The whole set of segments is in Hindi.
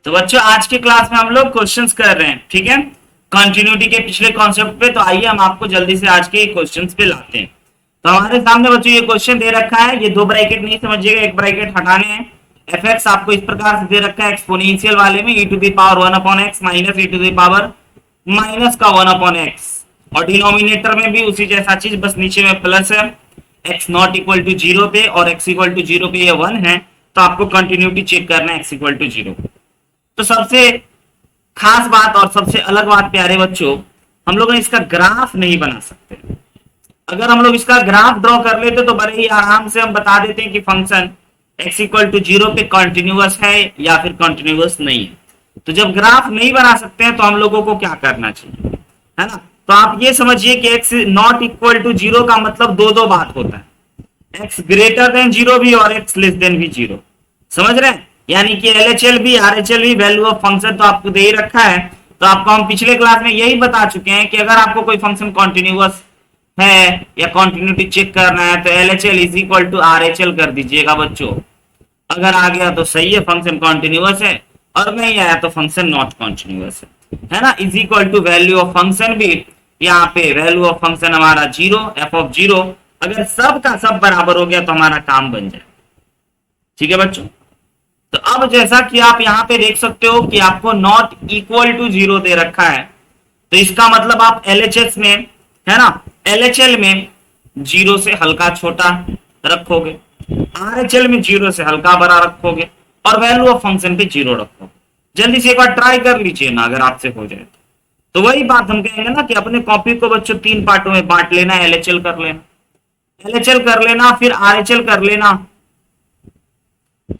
तो बच्चों आज के क्लास में हम लोग क्वेश्चंस कर रहे हैं, ठीक है, कंटिन्यूटी के पिछले कॉन्सेप्ट पे। तो आइए हम आपको जल्दी से आज के क्वेश्चंस पे लाते हैं। तो हमारे सामने बच्चों ये क्वेश्चन दे रखा है, ये दो ब्रैकेट नहीं समझिएगा, एक ब्रैकेट हटाने हैं। एफ एक्स आपको इस प्रकार से दे रखा है एक्सपोनेंशियल वाले में, e to the power 1 upon x minus e to the power minus का 1 अपॉन एक्स, और डिनोमिनेटर में भी उसी जैसा चीज, बस नीचे में प्लस है, x not equal to zero पे और एक्स इक्वल टू जीरो पे ये 1 है। तो आपको कंटिन्यूटी चेक करना है एक्स इक्वल टू जीरो। तो सबसे खास बात और सबसे अलग बात प्यारे बच्चों, हम लोग इसका ग्राफ नहीं बना सकते। अगर हम लोग इसका ग्राफ ड्रॉ कर लेते तो बड़े ही आराम से हम बता देते हैं कि function x equal to zero पे कंटिन्यूअस है या फिर कंटिन्यूअस नहीं है। तो जब ग्राफ नहीं बना सकते हैं तो हम लोगों को क्या करना चाहिए, है ना। तो आप ये समझिए कि x not equal to zero का मतलब दो बात होता है, x ग्रेटर देन जीरो भी और x लेस देन भी जीरो। समझ रहे हैं, यानी कि LHL भी RHL भी वैल्यू ऑफ फंक्शन तो आपको दे ही रखा है। तो आपको हम पिछले क्लास में यही बता चुके हैं कि अगर आपको कोई फंक्शन कॉन्टिन्यूअस है या कॉन्टिन्यूटी चेक करना है तो LHL is equal to RHL कर दीजिएगा बच्चों। अगर आ गया तो सही है, फंक्शन कॉन्टिन्यूअस है, और नहीं आया तो फंक्शन नॉट कॉन्टिन्यूअस है ना। Is equal to value of function भी, यहाँ पे वैल्यू ऑफ फंक्शन हमारा जीरो, एफ ऑफ जीरो। अगर सब का सब बराबर हो गया तो हमारा काम बन जाए, ठीक है बच्चों। तो अब जैसा कि आप यहाँ पे देख सकते हो कि आपको नॉट इक्वल टू जीरो दे रखा है, तो इसका मतलब आप LHS में, है ना, LHL में जीरो से हल्का छोटा रखोगे, RHL में जीरो से हल्का बड़ा रखोगे, और वैल्यू ऑफ फंक्शन पे जीरो रखोगे। जल्दी से एक बार ट्राई कर लीजिए ना, अगर आपसे हो जाए तो वही बात हम कहेंगे ना कि अपने कॉपी को बच्चों 3 पार्टों में बांट लेना, LHL कर लेना, LHL कर लेना, फिर RHL कर लेना,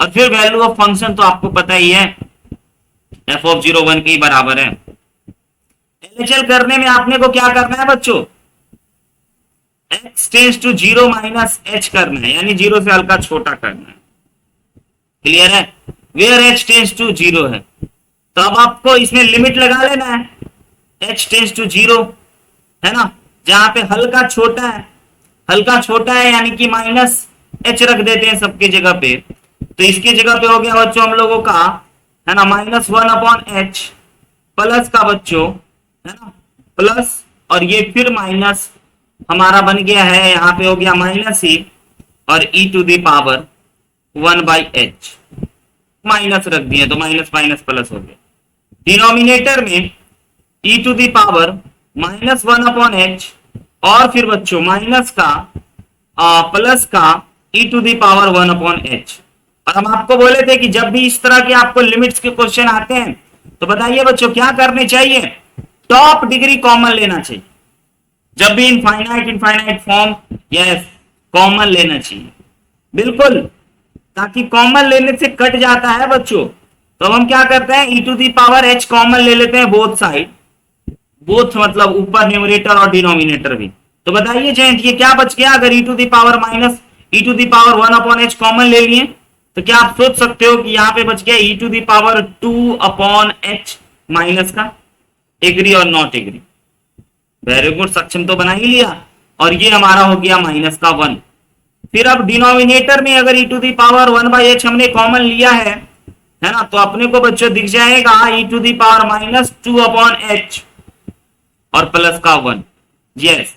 और फिर वैल्यू ऑफ फंक्शन तो आपको पता ही है एफ ऑफ जीरो 1 के ही बराबर है। LHL करने में आपने को क्या करना है बच्चों, x tends to zero minus h करना है, यानी जीरो से हल्का छोटा करना है। क्लियर है, where h tends to zero है। तो अब आपको इसमें लिमिट लगा लेना है, h टेंस टू जीरो, है ना, जहां पे हल्का छोटा है, हल्का छोटा है यानी कि माइनस h रख देते हैं सबकी जगह पे। तो इसकी जगह पे हो गया बच्चों हम लोगों का, है ना, माइनस 1 अपॉन h, प्लस का बच्चों, है ना, प्लस, और ये फिर माइनस हमारा बन गया है, यहाँ पे हो गया माइनस ही, और e to the power 1 by h, minus रख दिए तो माइनस माइनस प्लस हो गया। डिनोमिनेटर में e to the power minus 1 upon h, और फिर बच्चों माइनस का प्लस का e to the power 1 upon h। और हम आपको बोले थे कि जब भी इस तरह के आपको लिमिट्स के क्वेश्चन आते हैं तो बताइए बच्चों क्या करने चाहिए, टॉप डिग्री कॉमन लेना चाहिए। जब भी इनफाइनाइट फॉर्म, यस, कॉमन लेना चाहिए बिल्कुल, ताकि कॉमन लेने से कट जाता है बच्चों। तो हम क्या करते हैं, e to the power h common ले लेते हैं बोथ साइड, बोथ मतलब ऊपर न्यूमरेटर और डिनोमिनेटर भी। तो बताइए जयंत ये क्या बच गया, अगर e to the power minus e to the power 1 upon h common ले लिए तो क्या आप सोच सकते हो कि यहाँ पे बच गया e to the power 2 upon h minus का। एग्री और नॉट एग्री, वेरी गुड, सक्षम तो बना ही लिया। और ये हमारा हो गया माइनस का 1। फिर अब डिनोमिनेटर में अगर e to the power 1 by h हमने कॉमन लिया है ना, तो अपने को बच्चों दिख जाएगा e to the power minus 2 upon h और प्लस का 1। यस,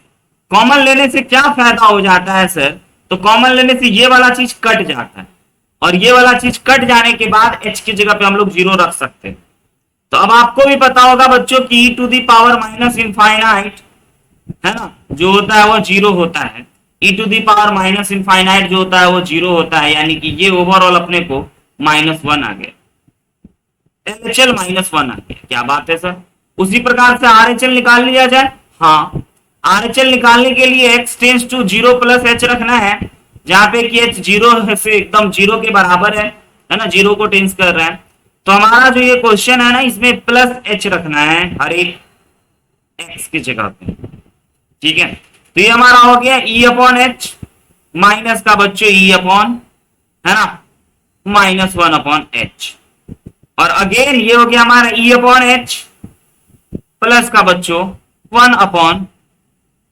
कॉमन लेने से क्या फायदा हो जाता है सर, तो कॉमन लेने से ये वाला चीज कट जाता है, और ये वाला चीज कट जाने के बाद h की जगह पे हम लोग जीरो रख सकते हैं। तो अब आपको भी पता होगा बच्चों कि e to the power minus infinite, है ना, जो होता है वो जीरो होता है, e to the power minus infinite जो होता है वो जीरो होता है, यानी कि ये ओवरऑल अपने को -1 आ गया, LHL -1 आ गया। क्या बात है सर, उसी प्रकार से RHL निकाल लिया जाए। हाँ, RHL निकालने के लिए x tends to zero plus h रखना है, जहां पे कि h जीरो से एकदम जीरो के बराबर है ना, जीरो को टेंस कर रहा है। तो हमारा जो ये क्वेश्चन है ना, इसमें प्लस h रखना है हर एक x की जगह पे, ठीक है। तो ये हमारा हो गया e अपॉन h, माइनस का बच्चों e अपॉन, है ना, -1 अपॉन h, और अगेन ये हो गया हमारा e अपॉन h प्लस का बच्चों 1 अपॉन,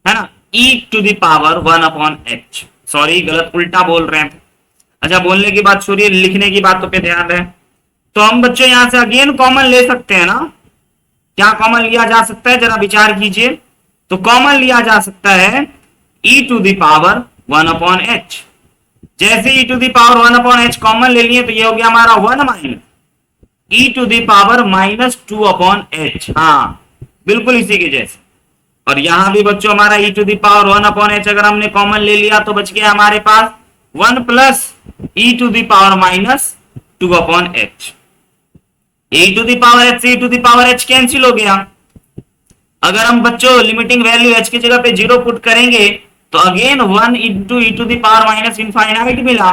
है ना, e to the power 1 upon h। Sorry, गलत उल्टा बोल रहे हैं। अच्छा, बोलने की बात छोड़िए, लिखने की बात तो पे ध्यान रहे। तो हम बच्चों यहां से अगेन कॉमन ले सकते हैं ना। क्या कॉमन लिया जा सकता है, जरा विचार कीजिए। तो कॉमन लिया जा सकता है e to the power 1/h। जैसे e to the power 1/h common ले लिए तो ये हो गया हमारा 1 minus e to the power -2/h। हाँ, बिल्कुल इसी के जैसे। और यहां भी बच्चों हमारा e to the power 1/h अगर हमने कॉमन ले लिया तो बच गया हमारे पास 1 plus e to the power -2/h। e to the power h से e to the power h cancel हो गया। अगर हम बच्चों लिमिटिंग वैल्यू h की जगह पे 0 पुट करेंगे तो again 1 into e to the power minus infinite मिला,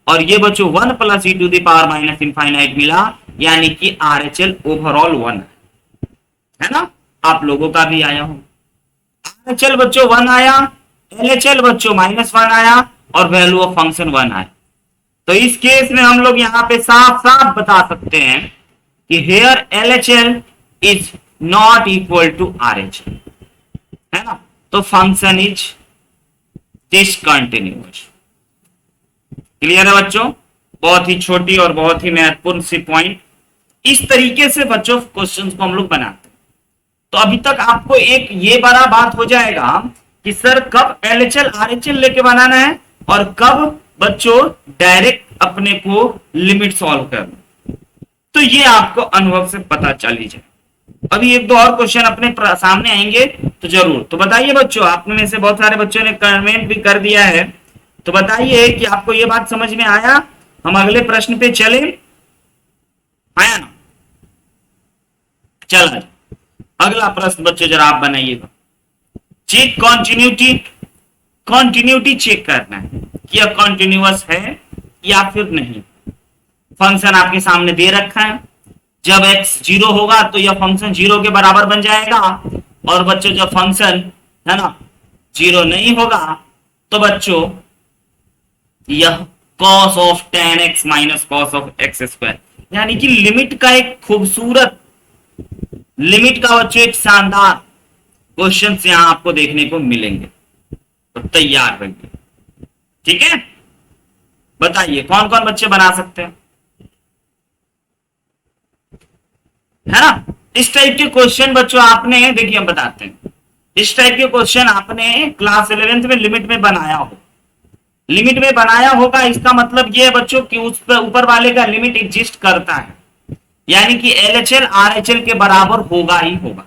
और ये बच्चों 1 plus e to the power minus infinite मिला, यानी कि आरएचएल ओवरऑल 1 है ना। आप लोगों का भी आया हो, आरएचएल बच्चों 1 आया, एलएचएल बच्चों -1 आया, और वैल्यू ऑफ फंक्शन 1 आया। तो इस केस में हम लोग यहाँ पे साफ साफ बता सकते हैं कि here LHL is not equal to RHL, है ना। तो फंक्शन इज डिसकंटिन्यूअस। क्लियर है बच्चों। बहुत ही छोटी और बहुत ही महत्वपूर्ण सी पॉइंट। इस तरीके से बच्चों क्वेश्चंस को हम लोग बनाते हैं। तो अभी तक आपको एक ये बड़ा बात हो जाएगा कि सर कब एलएचएल आरएचएल लेके बनाना है और कब बच्चों डायरेक्ट अपने को लिमिट सॉल्व करना। तो ये आपको अनुभव से पता चल ही जाए। अभी एक दो और क्वेश्चन अपने सामने आएंगे तो जरूर। तो बताइए बच्चों, आप में से बहुत सारे बच्चों ने कमेंट भी कर दिया है, तो बताइए कि आपको ये बात समझ में आया। हम अगले प्रश्न पे चले, आया ना। चल अगला प्रश्न बच्चों जरा आप बनाइएगा। चेक कॉन्टिन्यूटी, कॉन्टिन्यूटी चेक करना है कि यह कॉन्टिन्यूअस है या फिर नहीं। फंक्शन आपके सामने दे रखा है, जब x 0 होगा तो यह फंक्शन 0 के बराबर बन जाएगा, और बच्चों जब फंक्शन है ना 0 नहीं होगा तो बच्चों यह cos of tan x minus cos of x square, यानी कि लिमिट का एक खूबसूरत, लिमिट का बच्चों एक शानदार क्वेश्चन यहां आपको देखने को मिलेंगे। तो तैयार रहिए, ठीक है। बताइए कौन कौन बच्चे बना सकते हैं, है ना। इस टाइप के क्वेश्चन बच्चों आपने, देखिए हम बताते हैं, इस टाइप के क्वेश्चन आपने क्लास 11th में लिमिट में बनाया हो, लिमिट में बनाया होगा। इसका मतलब ये है बच्चों कि उस पर ऊपर वाले का लिमिट एग्जिस्ट करता है, यानी कि एलएचएल आरएचएल के बराबर होगा ही होगा,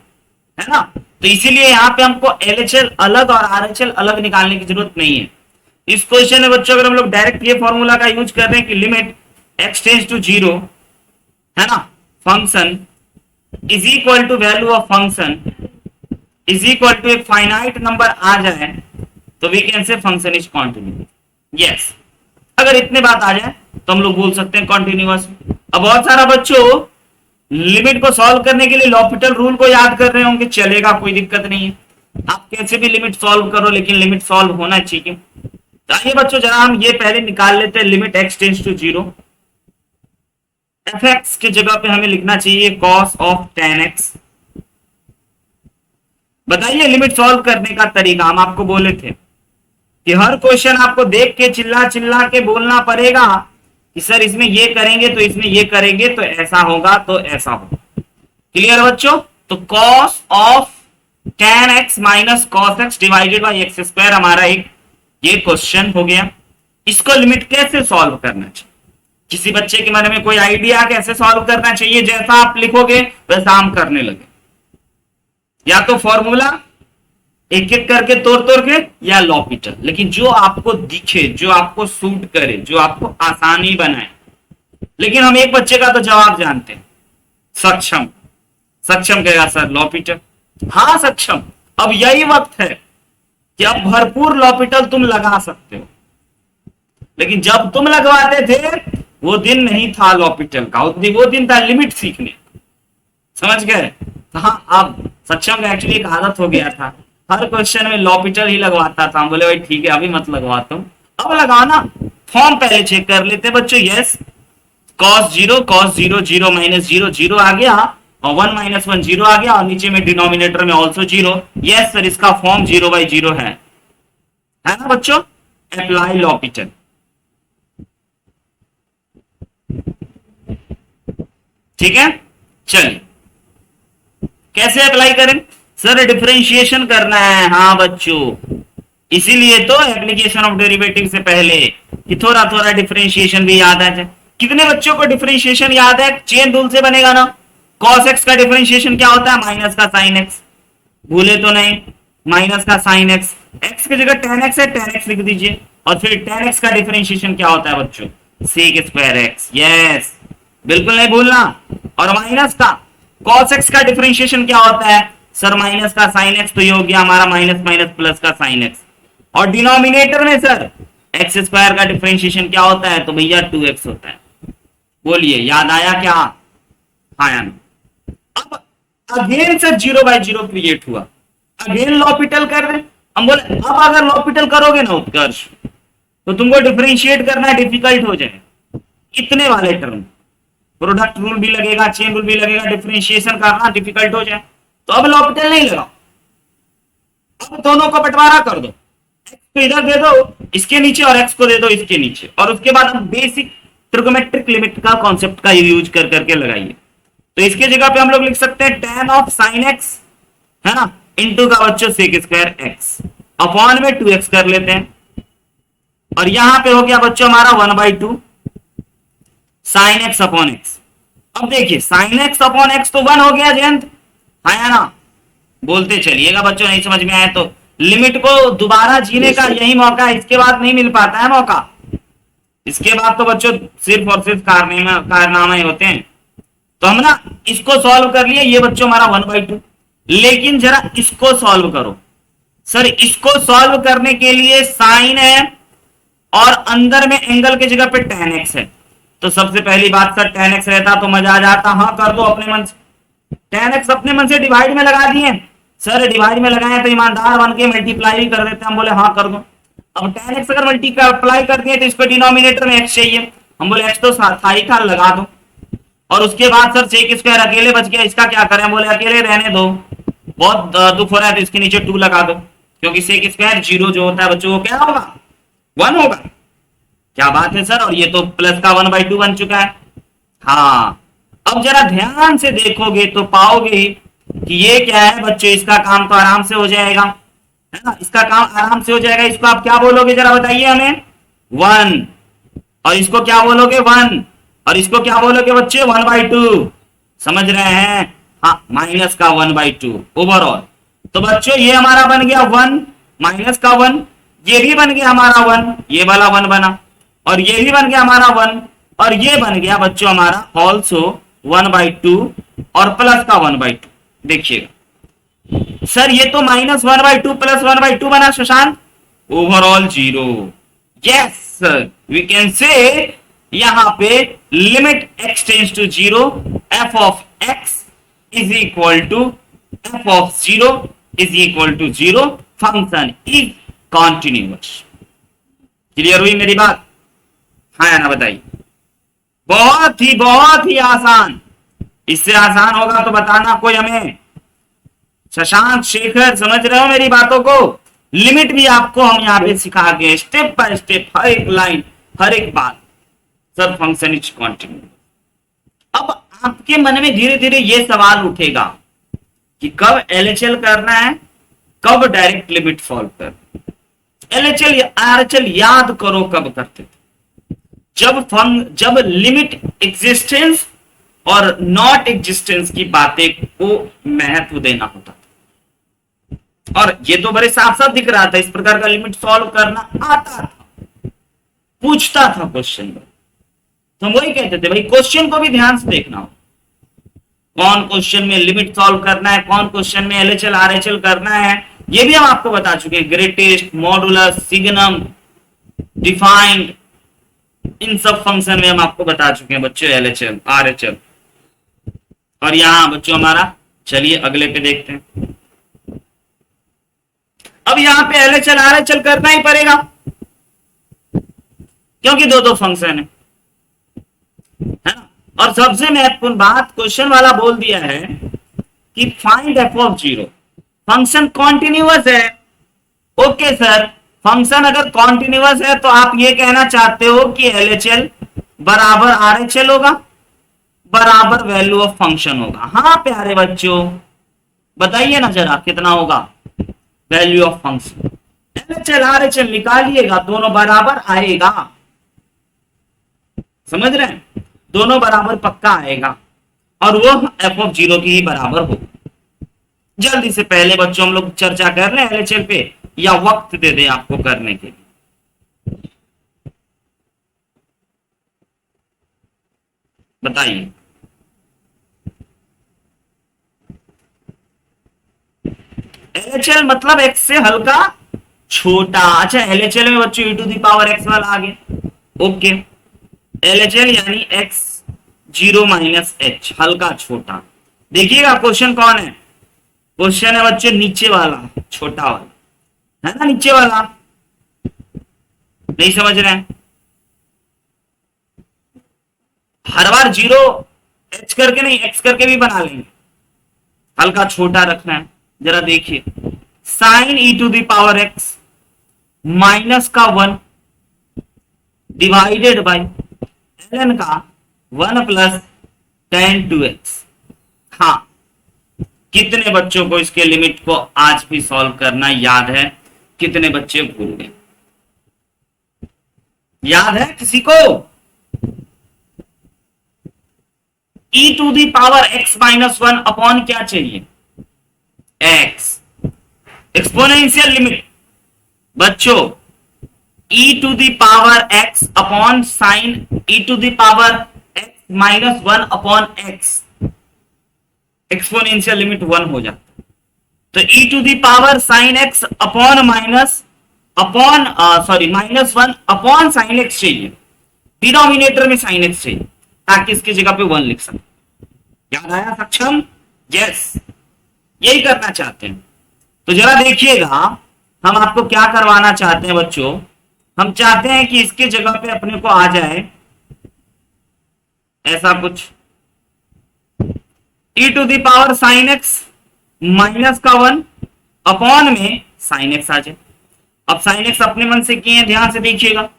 है ना। तो इसीलिए यहाँ पे हमको एलएचएल अलग और आरएचएल अलग निकालने की जरूरत नहीं है। इस क्वेश्चन में बच्चों अगर हम लोग डायरेक्ट ये फॉर्मूला का यूज कर रहे हैं कि लिमिट x टेंड्स टू 0, है ना, function is equal to value of function is equal to एक फाइनाइट नंबर आ जाए तो we can say function is continuous. Yes, अगर इतने बात आ जाए तो हम लोग बोल सकते हैं कॉन्टिन्यूअस। अब बहुत सारा बच्चों लिमिट को सॉल्व करने के लिए लॉपिटल रूल को याद कर रहे होंगे, चलेगा, कोई दिक्कत नहीं है। आप कैसे भी लिमिट सॉल्व करो, लेकिन लिमिट सॉल्व होना चाहिए। तो आइए बच्चों जरा हम ये पहले निकाल लेते हैं। Limit x tends to 0, fx की जगह पे हमें लिखना चाहिए cos ऑफ tan x। बताइए लिमिट सॉल्व करने का तरीका। हम आपको बोले थे कि हर क्वेश्चन आपको देख के चिल्ला चिल्ला के बोलना पड़ेगा कि सर इसमें ये करेंगे तो इसमें ये करेंगे तो ऐसा होगा तो ऐसा होगा। क्लियर बच्चों। तो cos of tan x minus cos x divided by x square हमारा एक ये क्वेश्चन हो गया। इसको लिमिट कैसे सॉल्व करना चाहिए, किसी बच्चे के मन में कोई आइडिया कैसे सॉल्व करना चाहिए? जैसा आप लिखोगे वैसा हम करने लगे, या तो फॉर्मूला एक एक करके तोड़ तोड़ के, या लॉपिटल, लेकिन जो आपको दिखे, जो आपको सूट करे, जो आपको आसानी बनाए। लेकिन हम एक बच्चे का तो जवाब जानते हैं, सक्षम। सक्षम कहेगा सर लॉपिटल। हाँ सक्षम, अब यही वक्त है कि अब भरपूर लॉपिटल तुम लगा सकते हो, लेकिन जब तुम लगवाते थे वो दिन नहीं था लॉपिटल का, वो दिन था लिमिट सीखने। समझ गए? हाँ, अब सक्षम का एक्चुअली एक आदत हो गया था, हर क्वेश्चन में लॉपिटल ही लगवाता था। हम बोले भाई ठीक है अभी मत लगवाता हूं, अब लगाना। फॉर्म पहले चेक कर लेते बच्चों। यस, cos 0 0 माइनस 0 0 आ गया, और 1 माइनस 1 0 आ गया, और नीचे में डिनोमिनेटर में ऑल्सो 0। यस सर, इसका फॉर्म 0/0 है ना बच्चों। Apply L'Hôpital. ठीक है, चलिए कैसे अप्लाई करें सर? डिफरेंशिएशन करना है, हाँ बच्चों, इसीलिए तो एप्लीकेशन ऑफ डेरिवेटिव से पहले कि थोड़ा थोड़ा डिफरेंशिएशन भी याद आ जाए। कितने बच्चों को डिफरेंशिएशन याद है? चेन रूल से बनेगा ना। cos x का डिफरेंशिएशन क्या होता है? माइनस का साइन x, भूले तो नहीं, माइनस का साइन x, x की जगह tan x है, tan x लिख दीजिए, और फिर tan x का डिफरेंशिएशन क्या होता है बच्चों? sec स्क्वायर x, यस, बिल्कुल नहीं भूलना। और माइनस का cos x का डिफरेंशिएशन क्या होता है सर? माइनस का साइन x, तो ये हो गया हमारा माइनस माइनस प्लस का साइन x। और डिनोमिनेटर में सर एक्स स्क्वायर का डिफरेंशिएशन क्या होता है? तो भैया 2x होता है। बोलिए याद आया क्या? हाँ या नहीं? अब अगेन सर 0/0 क्रिएट हुआ, अगेन लॉपिटल कर दे। हम बोले अब अगर लॉपिटल करोगे ना उत्कर्ष, तो तुमको डिफरेंशिएट करना डिफिकल्ट हो जाए। इतने वाले टर्म, प्रोडक्ट रूल भी लगेगा, चेन रूल भी लगेगा, डिफरेंशिएशन करना डिफिकल्ट हो जाए, तो अब लॉपिटल नहीं लगाओ, अब दोनों को बंटवारा कर दो। एक्स को इधर दे दो इसके नीचे, और एक्स को दे दो इसके नीचे, और उसके बाद हम बेसिक ट्रिगोमेट्रिक लिमिट का कॉन्सेप्ट का यूज कर करके लगाइए। तो इसके जगह पे हम लोग लिख सकते हैं tan ऑफ साइन एक्स, है ना, इंटू का बच्चों सेक स्क्वायर एक्स, अपॉन में 2x कर लेते हैं, और यहां पे हो गया बच्चों हमारा 1/2 साइन एक्स अपॉन एक्स। अब देखिए साइन एक्स अपॉन एक्स तो 1 हो गया जयंत, है ना, बोलते चलिएगा बच्चों, नहीं समझ में आए तो। लिमिट को दोबारा जीने का यही मौका है, इसके बाद नहीं मिल पाता है मौका। इसके बाद तो बच्चों सिर्फ और सिर्फ कारनामे होते हैं। तो हम ना इसको सॉल्व कर लिए, ये बच्चों हमारा 1/2। लेकिन जरा इसको सॉल्व करो सर। इसको सॉल्व करने के लिए साइन है और अंदर में एंगल की जगह पे tan x है, तो सबसे पहली बात सर tan x रहता तो मजा आ जाता। हाँ कर दो अपने मन से, tan x अपने मन से डिवाइड में लगा दिए सर, डिवाइड में लगाए तो ईमानदार बन के मल्टीप्लाई भी कर देते हैं। हम बोले हाँ कर दो। अब tan x अगर मल्टीप्लाई कर दिए तो इसको डिनोमिनेटर में x चाहिए, हम बोले x तो था ही था, लगा दो। और उसके बाद सर सेक स्क्वायर अकेले बच गया, इसका क्या करें? बोले अकेले रहने दो, बहुत दुख हो रहा है तो इसके नीचे 2 लगा दो, क्योंकि सेक स्क्वायर 0 जो होता है बच्चों वो क्या होगा? 1 होगा। क्या बात है सर, और ये तो प्लस का 1/2 बन चुका है। हाँ अब जरा ध्यान से देखोगे तो पाओगे कि ये क्या है बच्चों, इसका काम तो आराम से हो जाएगा, है ना, इसका काम आराम से हो जाएगा। इसको आप क्या बोलोगे जरा बताइए हमें? 1। और इसको क्या बोलोगे? 1। और इसको क्या बोलोगे बच्चे? 1/2। समझ रहे हैं? हाँ, माइनस का 1/2 ओवरऑल। तो बच्चों ये हमारा बन गया 1, माइनस का 1, ये भी बन गया हमारा 1, ये वाला 1 बना, और ये भी बन गया हमारा 1, और ये बन गया बच्चों हमारा ऑल्सो 1/2 और प्लस का 1/2। देखिएगा सर ये तो -1/2 प्लस 1/2 बना शशांक, overall 0। Yes sir, we can say यहां पे limit x tends to 0 f of x is equal to f of 0 is equal to 0, function is continuous. Clear हुई मेरी बात? हाँ या ना बताइए? बहुत ही आसान। इससे आसान होगा तो बताना कोई हमें। शशांक, शेखर, समझ रहे हो मेरी बातों को? लिमिट भी आपको हम यहाँ पे सिखा के स्टेप बाय स्टेप, हर एक लाइन, हर एक बात, सर फंक्शन इज कॉन्टिन्यूअस। अब आपके मन में धीरे धीरे ये सवाल उठेगा कि कब एलएचएल करना है, कब डायरेक्ट लिमिट सॉल्व करना। एलएचएल आरएचएल याद करो कब करते थे, जब लिमिट एग्जिस्टेंस और नॉट एग्जिस्टेंस की बातें को महत्व देना होता था। और ये तो बड़े साफ साफ दिख रहा था, इस प्रकार का लिमिट सॉल्व करना आता था, पूछता था क्वेश्चन में। तो हम वही कहते थे भाई क्वेश्चन को भी ध्यान से देखना हो, कौन क्वेश्चन में लिमिट सॉल्व करना है, कौन क्वेश्चन में एलएचएल आरएचएल करना है, ये भी हम आपको बता चुके हैं। ग्रेटेस्ट, मॉडुलस, सिग्नम, डिफाइंड, इन सब फंक्शन में हम आपको बता चुके हैं बच्चों, एलएचएल आरएचएल। और यहां बच्चों हमारा, चलिए अगले पे देखते हैं। अब यहां पे एलएचएल आरएचएल करना ही पड़ेगा, क्योंकि दो फंक्शन है ना। और सबसे महत्वपूर्ण बात, क्वेश्चन वाला बोल दिया है कि find F of 0, function continuous है। ओके सर, फंक्शन अगर कॉन्टिन्यूअस है तो आप ये कहना चाहते हो कि एलएचएल बराबर आरएचएल होगा, बराबर वैल्यू ऑफ फंक्शन होगा। हाँ प्यारे बच्चों, बताइए ना जरा कितना होगा value of function. LHL RHL निकालिएगा, दोनों बराबर आएगा। समझ रहे हैं, दोनों बराबर पक्का आएगा और वो एफ ऑफ जीरो की ही बराबर हो। जल्दी से पहले बच्चों हम लोग चर्चा कर रहे हैं LHL पे, या वक्त दे दें आपको करने के लिए? बताइए। LHL मतलब x से हल्का छोटा। अच्छा, LHL में बच्चों e to the power x वाला आ गया। ओके, LHL यानी x जीरो माइनस h, हल्का छोटा। देखिएगा क्वेश्चन कौन है, क्वेश्चन है बच्चों नीचे वाला, छोटा वाला, है ना नीचे वाला। नहीं समझ रहे हैं? हर बार जीरो h करके नहीं, x करके भी बना लेंगे, हल्का छोटा रखना है। जरा देखिए, sine e to the power x minus का 1 डिवाइडेड बाई ln का 1 प्लस tan 2x। हाँ, कितने बच्चों को इसके लिमिट को आज भी सॉल्व करना याद है? कितने बच्चे भूल गए? याद है किसी को? e to the power x minus 1 upon क्या चाहिए? x। एक्सपोनेंशियल लिमिट बच्चों, e to the power x upon sine e to the power x minus 1 upon x। Exponential limit 1 हो जाता, तो e to the power sine x upon minus minus 1 upon sine x चाहिए। डिनोमिनेटर में साइन x चाहिए ताकि इसकी जगह पे 1 लिख सकें। याद आया सक्षम? यस, यही करना चाहते हैं। तो जरा देखिएगा, हम आपको क्या करवाना चाहते हैं बच्चों। हम चाहते हैं कि इसके जगह पे अपने को आ जाए ऐसा कुछ, e to the power sine x minus का 1 अपॉन में साइन x आ जाए। अब साइन x अपने मन से किए हैं, ध्यान से देखिएगा।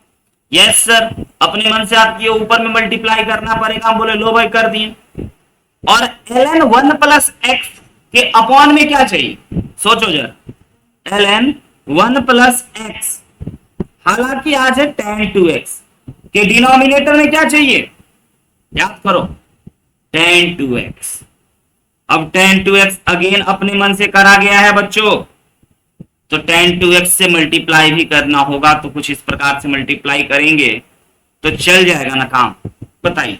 यस सर, अपने मन से आप ये ऊपर में मल्टीप्लाई करना पड़ेगा। हम बोले लो भाई कर दिए। और ln 1 प्लस x के अपॉन में क्या चाहिए? सोचो जरा, ln 1 प्लस x, हालांकि आज है tan 2x के डिनोमिनेटर में क्या चाहिए? याद करो, tan 2x। अब tan 2x अगेन अपने मन से करा गया है बच्चों, तो tan 2x से मल्टीप्लाई भी करना होगा। तो कुछ इस प्रकार से मल्टीप्लाई करेंगे तो चल जाएगा ना काम। बताइए,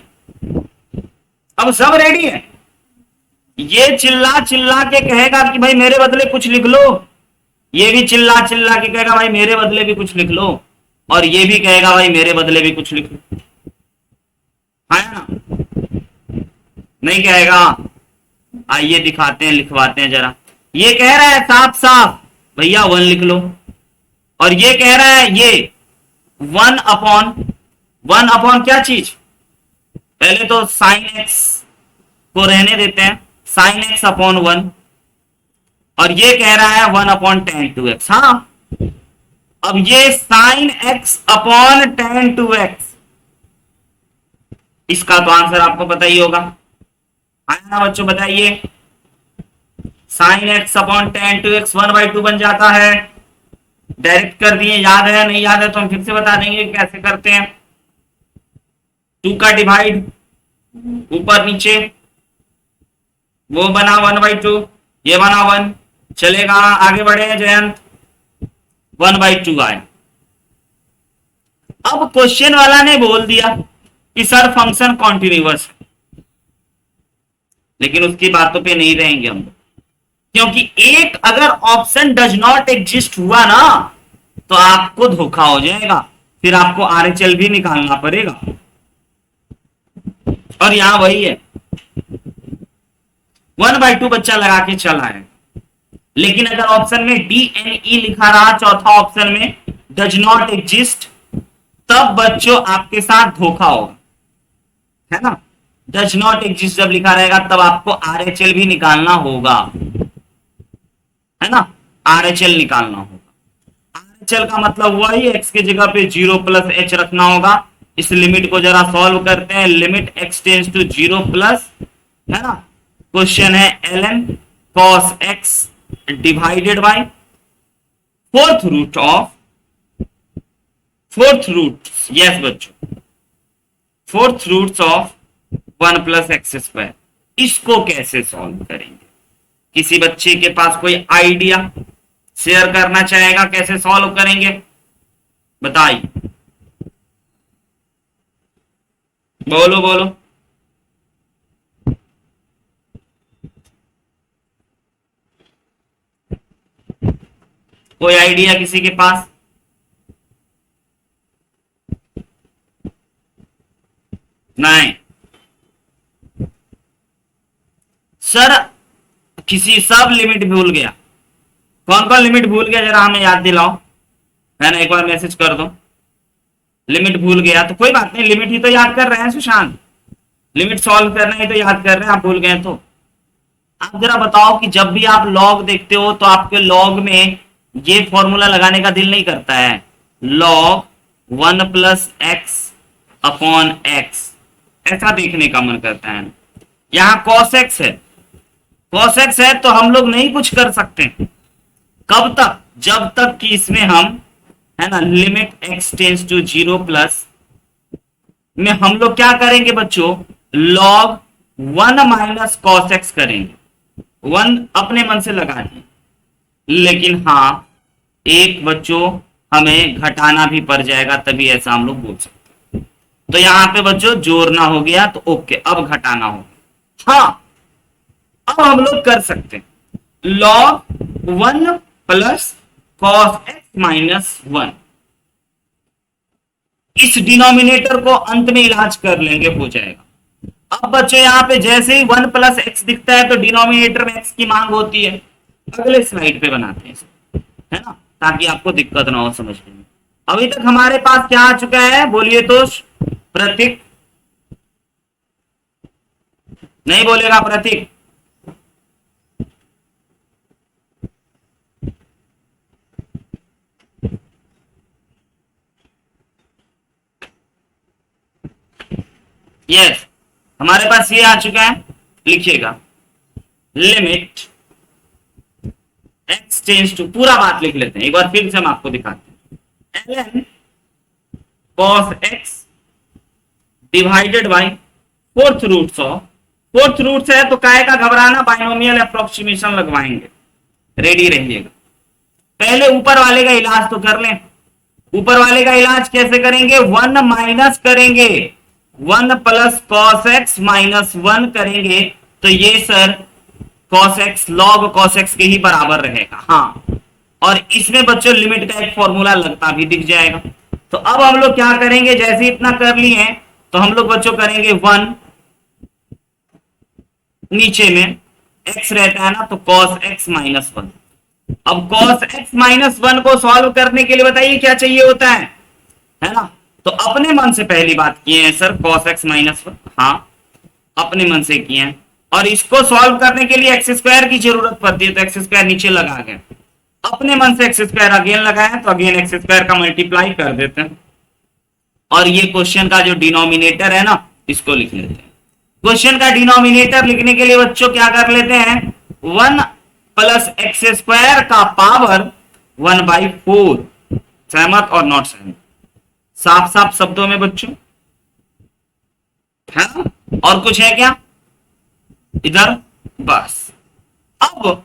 अब सब रेडी है? ये चिल्ला चिल्ला के कहेगा कि भाई मेरे बदले कुछ लिख लो, ये भी चिल्ला चिल्ला के कहेगा भाई मेरे बदले भी कुछ लिख लो, और ये भी कहेगा भाई मेरे बदले भी कुछ लिख लो। है ना? नहीं कहेगा? आइए दिखाते हैं, लिखवाते हैं जरा। ये कह रहा है साफ साफ भैया 1 लिख लो, और ये कह रहा है ये 1 अपॉन क्या चीज? पहले तो साइन एक्स को रहने देते हैं, साइन एक्स अपॉन 1, और ये कह रहा है 1 अपॉन tan 2x। हाँ, अब ये sine x upon tan 2x, इसका तो आंसर आपको पता ही होगा। आया ना बच्चों? बताइए, sine x upon tan 2x 1/2 बन जाता है। डायरेक्ट कर दिए, याद है? नहीं याद है तो हम फिर से बता देंगे कैसे करते हैं। 2 का डिवाइड ऊपर नीचे, वो बना 1/2, ये बना 1। चलेगा, आगे बढ़े जयंत। 1/2 आए। अब क्वेश्चन वाला ने बोल दिया कि सर फंक्शन कॉन्टिन्यूअस है, लेकिन उसकी बातों पे नहीं रहेंगे हम, क्योंकि एक अगर ऑप्शन डज नॉट एग्जिस्ट हुआ ना तो आपको धोखा हो जाएगा, फिर आपको RHL भी निकालना पड़ेगा। और यहां वही है, 1/2 बच्चा लगा के चला है, लेकिन अगर ऑप्शन में DNE लिखा रहा, चौथा ऑप्शन में डज नॉट एग्जिस्ट, तब बच्चों आपके साथ धोखा होगा, है ना? डज नॉट एग्जिस्ट जब लिखा रहेगा तब आपको RHL भी निकालना होगा, है ना? RHL निकालना होगा। RHL का मतलब वही x की जगह पे 0 प्लस h रखना होगा, इस लिमिट को जरा सॉल्व करते हैं। Limit x tends to 0 plus, है ना, क्वेश्चन है ln cos x divided by fourth root, yes बच्चों, fourth roots of 1 plus x square. इसको कैसे सॉल्व करेंगे? किसी बच्चे के पास कोई आइडिया शेयर करना चाहेगा कैसे सॉल्व करेंगे? बताइए, बोलो बोलो। कोई आइडिया किसी के पास? नहीं सर, किसी सब लिमिट भूल गया। कौन कौन लिमिट भूल गया जरा हमें याद दिलाओ, है ना, एक बार मैसेज कर दो। लिमिट भूल गया तो कोई बात नहीं, लिमिट ही तो याद कर रहे हैं सुशांत, लिमिट सॉल्व करना ही तो याद कर रहे हैं। आप भूल गए तो आप जरा बताओ कि जब भी आप लॉग देखते हो तो आपके लॉग में ये फॉर्मूला लगाने का दिल नहीं करता है, log 1 plus x upon x, ऐसा देखने का मन करता है। यहां cos x है, cos x है तो हम लोग नहीं कुछ कर सकते। कब तक? जब तक कि इसमें हम, है ना, limit x tends to 0 plus में हम लोग क्या करेंगे बच्चों, log 1 माइनस cos x करेंगे। 1 अपने मन से लगा दिए, लेकिन हाँ एक बच्चों हमें घटाना भी पड़ जाएगा, तभी ऐसा हम लोग बोल सकते। तो यहां पे बच्चों जोड़ना हो गया तो ओके, अब घटाना हो। हाँ अब हम लोग कर सकते हैं log 1 plus cos x minus 1, इस डिनोमिनेटर को अंत में इलाज कर लेंगे, हो जाएगा। अब बच्चों यहां पे जैसे ही 1 प्लस एक्स दिखता है तो डिनोमिनेटर में x की मांग होती है। अगले स्लाइड पे बनाते हैं, है ना, ताकि आपको दिक्कत ना हो समझने में। अभी तक हमारे पास क्या आ चुका है, बोलिए तो प्रतीक। नहीं बोलेगा प्रतीक? यस, हमारे पास ये आ चुका है, लिखिएगा लिमिट x टेंस टू, पूरा बात लिख लेते हैं एक बार फिर से हम आपको दिखाते हैं, ln cos x divided by fourth roots of, fourth roots है तो काय का घबराना, बाइनोमियल अप्रोक्सीमेशन लगवाएंगे, रेडी रहिएगा। पहले ऊपर वाले का इलाज तो कर लें। ऊपर वाले का इलाज कैसे करेंगे, 1 माइनस करेंगे, 1 प्लस cos x माइनस 1 करेंगे तो ये sir cos x log cos x के ही बराबर रहेगा। हाँ, और इसमें बच्चों लिमिट का एक फॉर्मूला लगता भी दिख जाएगा। तो अब हम लोग क्या करेंगे, जैसे इतना कर लिए हैं तो हम लोग बच्चों करेंगे 1, नीचे में x रहता है ना तो cos x माइनस 1। अब cos x माइनस 1 को सॉल्व करने के लिए बताइए क्या चाहिए होता है ना, तो अपने मन से पहली बात किए हैं सर cos x माइनस 1, हाँ अपने मन से किए हैं। और इसको सॉल्व करने के लिए एक्स स्क्वायर की जरूरत पड़ती है तो एक्स स्क्वायर नीचे लगा गए, अपने मन से एक्स स्क्वायर अगेन लगाए तो अगेन एक्स स्क्वायर का मल्टीप्लाई कर देते हैं। और ये क्वेश्चन का जो डिनोमिनेटर है ना इसको लिख लेते हैं। क्वेश्चन का डिनोमिनेटर लिखने के लिए बच्चों क्या कर लेते हैं, 1 प्लस एक्स स्क्वायर का पावर 1/4। सहमत और नॉट सहमत? साफ साफ शब्दों में बच्चों, है ना? और कुछ है क्या इधर? बस अब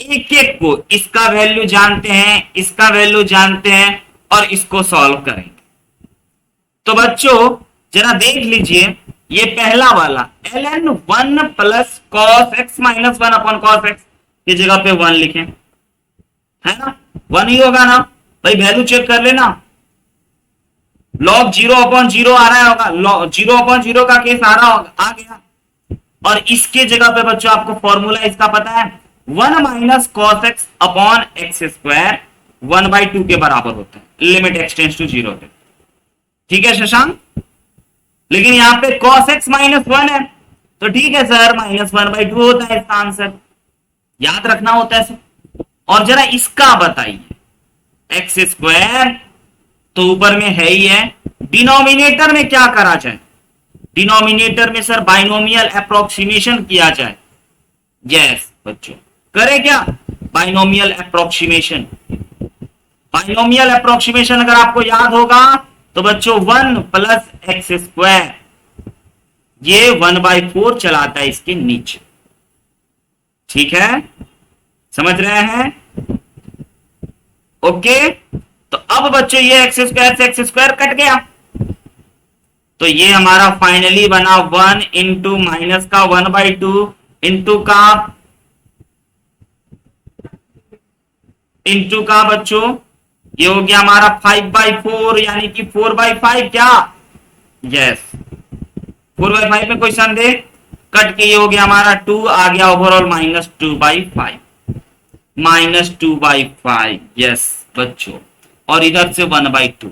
एक एक को इसका वैल्यू जानते हैं, इसका वैल्यू जानते हैं और इसको सॉल्व करेंगे। तो बच्चों जरा देख लीजिए, ये पहला वाला ln 1 plus cos x minus 1 upon cos x की जगह पे 1 लिखें, है ना, 1 ही होगा ना भाई, वैल्यू चेक कर लेना। log 0/0 आ रहा होगा, 0/0 का केस आ रहा होगा, आ गया। और इसके जगह पे बच्चों आपको फॉर्मूला इसका पता है, 1 minus cos x upon x square 1/2 के बराबर होता है लिमिट x टेंस टू 0 पे। ठीक है शशांक? लेकिन यहाँ पे cos x माइनस 1 है तो ठीक है सर, -1/2 होता है इसका आंसर, याद रखना होता है सर। और जरा इसका बताइए, एक्स स्क्वायर तो ऊपर में है ही है, डिनोमिनेटर में क्या करा जाए? डिनोमिनेटर में सर बाइनोमियल अप्रोक्सीमेशन किया जाए। यस बच्चों, करे क्या? Binomial approximation. बाइनोमियल अप्रोक्सीमेशन अगर आपको याद होगा तो बच्चों 1 प्लस एक्स स्क्वायर, ये 1/4 चलाता है इसके नीचे। ठीक है, समझ रहे हैं? ओके, तो अब बच्चों ये एक्स स्क्वायर से एक्स स्क्वायर कट गया, तो ये हमारा फाइनली बना 1 इंटू माइनस का 1/2 इंटू का बच्चों ये हो गया हमारा 5/4 यानी कि 4/5 क्या? यस, 4/5 में कोई संदेह? कट के ये हो गया हमारा 2 आ गया ओवरऑल -2/5 यस बच्चों, और इधर से 1/2।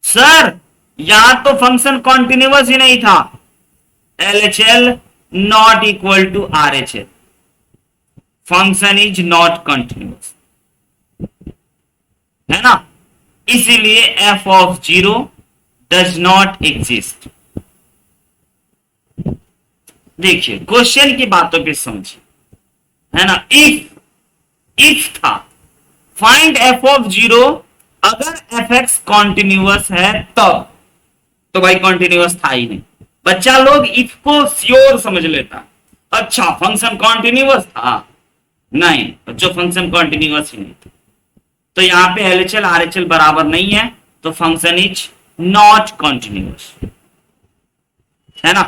सर यहां तो फंक्शन कॉन्टिन्यूअस ही नहीं था, LHL not equal to RHL, function is not continuous, है ना, इसीलिए f(0) डज नॉट एग्जिस्ट। देखिए क्वेश्चन की बातों पे समझिए, है ना। इफ था फाइंड f(0) अगर fx कॉन्टिन्यूअस है तब, तो भाई कॉन्टिन्यूअस था ही नहीं। बच्चा लोग इफ को श्योर समझ लेता, अच्छा फंक्शन कॉन्टिन्यूअस था, नहीं बच्चों फंक्शन कॉन्टिन्यूअस ही नहीं था, तो यहां पे LHL RHL बराबर नहीं है, तो फंक्शन इज नॉट कॉन्टिन्यूअस, है ना।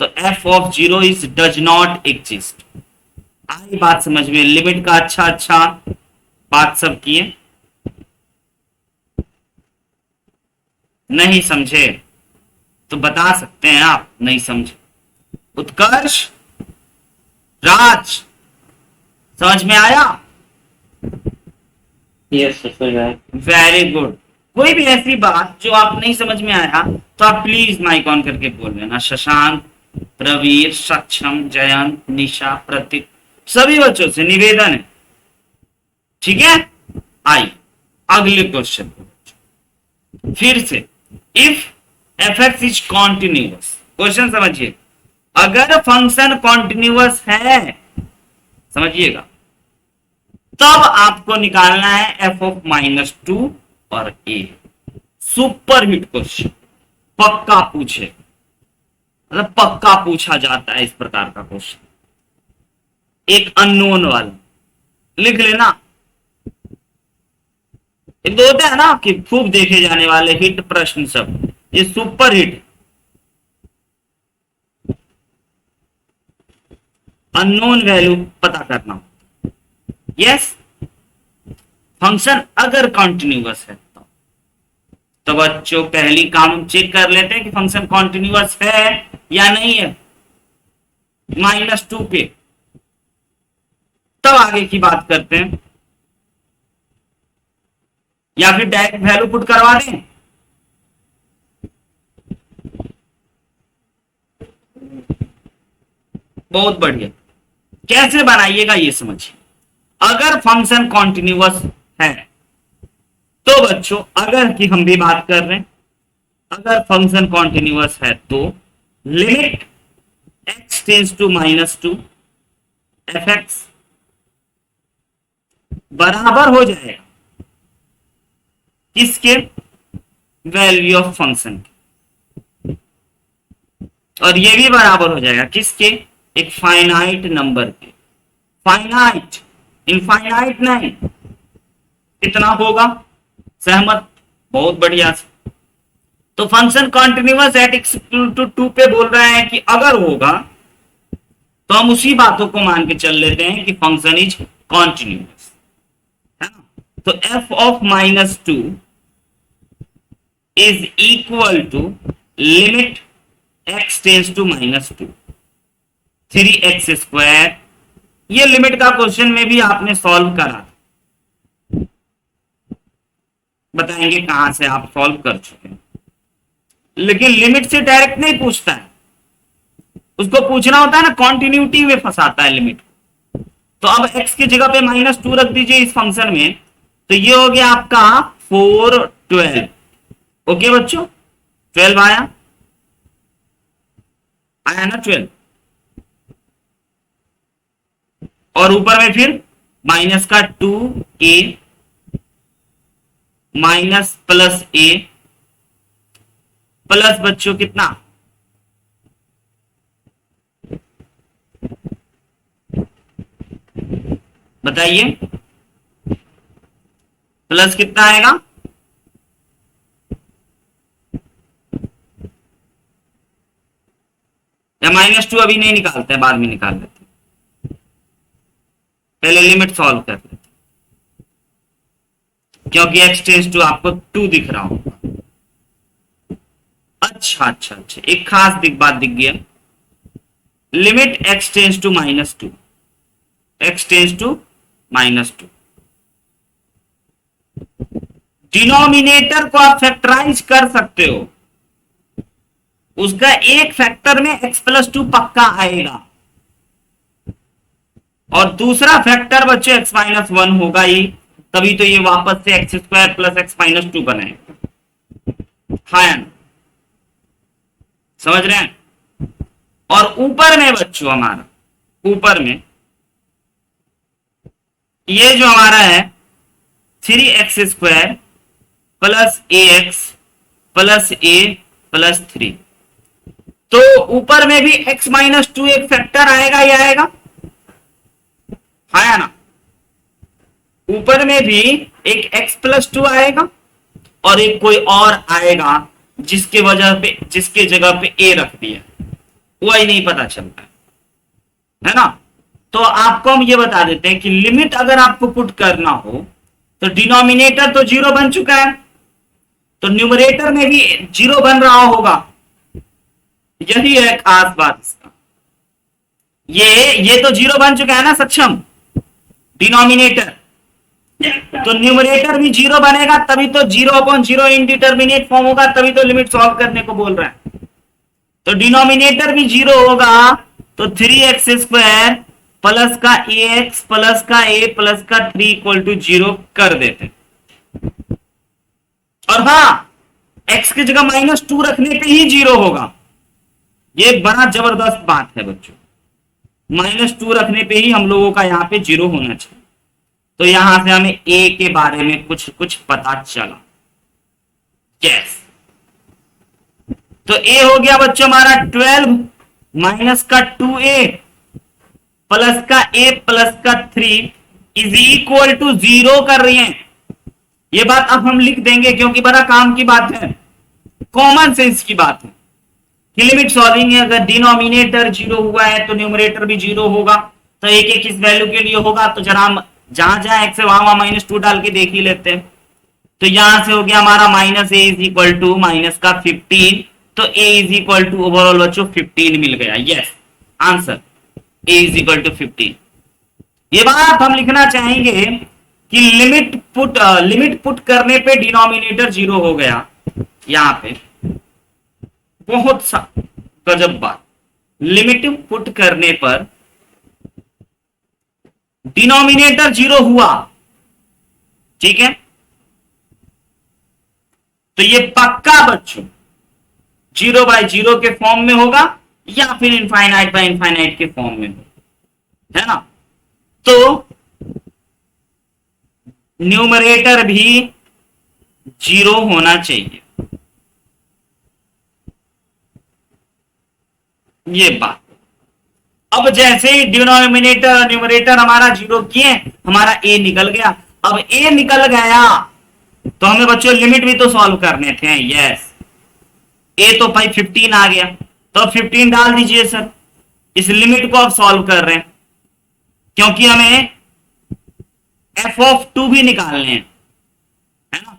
तो f(0) is does not exist. आई बात समझ में? लिमिट का अच्छा बात सब किए, नहीं समझे तो बता सकते हैं आप नहीं समझे। उत्कर्ष, राज, समझ में आया? Yes sir, very good. कोई भी ऐसी बात जो आप नहीं समझ में आया तो आप प्लीज माइक ऑन करके बोल लेना। शशांक, प्रवीर, सक्षम, जयंत, निशा, प्रतीक, सभी बच्चों से निवेदन है, ठीक है। आई अगले क्वेश्चन फिर से, if fx is continuous, question समझिए, अगर फंक्शन कॉन्टिन्यूअस है, समझिएगा, तब आपको निकालना है f(-2) और a। सुपर हिट क्वेश्चन, पक्का पूछे, मतलब पक्का पूछा जाता है इस प्रकार का क्वेश्चन, एक अननोन वाला, लिख लेना। एक दो होते हैं ना कि खूब देखे जाने वाले हिट प्रश्न, सब ये सुपर हिट। अननोन वैल्यू पता करना, यस। फंक्शन अगर कॉन्टिन्यूअस है तो बच्चों पहली काम चेक कर लेते हैं कि फंक्शन कॉन्टिन्यूअस है या नहीं है, -2 पे, तब आगे की बात करते हैं, या फिर डायरेक्ट वैल्यू पुट करवा दें। बहुत बढ़िया, कैसे बनाइएगा ये समझिए। अगर फंक्शन कॉन्टिन्यूअस है तो बच्चों, अगर की हम भी बात कर रहे हैं, अगर फंक्शन कॉन्टिन्यूअस है तो limit x tends to -2 fx बराबर हो जाएगा किसके? वैल्यू ऑफ फंक्शन के, और ये भी बराबर हो जाएगा किसके? एक फाइनाइट नंबर के। फाइनाइट, इनफाइनाइट नहीं, कितना होगा? सहमत? बहुत बढ़िया से। तो फंक्शन कॉन्टिन्यूअस एट x = 2 पे बोल रहे हैं कि अगर होगा तो हम उसी बातों को मान के चल लेते हैं कि फंक्शन इज कॉन्टिन्यूअस, है ना। तो f(-2) is equal to limit x tends to -2 3x²। ये लिमिट का क्वेश्चन में भी आपने सॉल्व करा, बताएंगे कहां से आप सॉल्व कर चुके हैं, लेकिन लिमिट से डायरेक्ट नहीं पूछता है, उसको पूछना होता है ना, कॉन्टिन्यूटी में फंसाता है लिमिट। तो अब x की जगह पे -2 रख दीजिए इस फंक्शन में, तो ये हो गया आपका 412। ओके बच्चों, 12 आया, आया ना 12। और ऊपर में फिर माइनस का 2a minus plus a plus बच्चों कितना, बताइए प्लस कितना आएगा, या -2 अभी नहीं निकालते हैं, बाद में निकाल लेते हैं, पहले लिमिट सॉल्व कर लेते हैं, क्योंकि x टेंस टू आपको 2 दिख रहा होगा। अच्छा अच्छा अच्छा, एक खास बात दिख गया, limit x tends to -2, x tends to -2, denominator को आप फैक्टराइज कर सकते हो, उसका एक फैक्टर में x+2 पक्का आएगा, और दूसरा फैक्टर बच्चे x-1 होगा ही, तभी तो ये वापस से x² + x-2 बने। हाँ, समझ रहे हैं। और ऊपर में बच्चों हमारा, ऊपर में ये जो हमारा है 3x² + ax + a + 3, तो ऊपर में भी x-2 एक फैक्टर आएगा ही आएगा, है ना। ऊपर में भी एक x+2 आएगा और एक कोई और आएगा जिसके जगह पे a रख दिया, वही नहीं पता चलता है ना। तो आपको हम ये बता देते हैं कि लिमिट अगर आपको पुट करना हो तो डिनोमिनेटर तो 0 बन चुका है, तो न्यूमरेटर में भी 0 बन रहा होगा, यही है खास बात इसका। ये तो 0 बन चुका है ना सक्षम, डिनोमिनेटर, तो न्यूमरेटर भी 0 बनेगा, तभी तो 0/0 इनडिटरमिनेट फॉर्म होगा, तभी तो लिमिट सॉल्व करने को बोल रहा है। तो डिनोमिनेटर भी 0 होगा, तो 3x² प्लस का ax प्लस का a प्लस का 3 = 0 कर देते। और हाँ, x की जगह -2 रखने पे ही 0 होगा, ये बड़ा जबरदस्त बात है बच्चों, -2 रखने पे ही हम लोगों का यहाँ पे 0 होना चाहिए। तो यहां से हमें a के बारे में कुछ पता चला। यस, तो a हो गया बच्चों हमारा 12 माइनस का 2a प्लस का a प्लस का 3 = 0 कर रही है। ये बात अब हम लिख देंगे क्योंकि बड़ा काम की बात है, कॉमन सेंस की बात है कि लिमिट सॉल्विंग है, अगर डिनोमिनेटर 0 हुआ है तो न्यूमरेटर भी 0 होगा, तो एक इस वैल्यू के लिए होगा। तो जरा हम जहां जहां x है वहां -2 डाल के देख ही लेते हैं। तो यहां से हो गया हमारा -a = -15, तो a = ओवरऑल बच्चों 15 मिल गया। Yes, answer a = 15। ये बात हम लिखना चाहेंगे कि लिमिट पुट करने पे डिनोमिनेटर 0 हो गया, यहां पे बहुत सा गजब बात, लिमिट पुट करने पर डिनोमिनेटर 0 हुआ, ठीक है। तो ये पक्का बच्चों 0/0 के फॉर्म में होगा या फिर ∞/∞ के फॉर्म में होगा, है ना। तो न्यूमरेटर भी 0 होना चाहिए, ये बात। अब जैसे ही डिनोमिनेटर न्यूमरेटर हमारा 0 किए, हमारा a निकल गया। अब a निकल गया तो हमें बच्चों लिमिट भी तो सॉल्व करने थे। यस, a तो भाई 15 आ गया, तो अब 15 डाल दीजिए सर, इस लिमिट को अब सॉल्व कर रहे हैं, क्योंकि हमें f(2) भी निकालने हैं, है ना।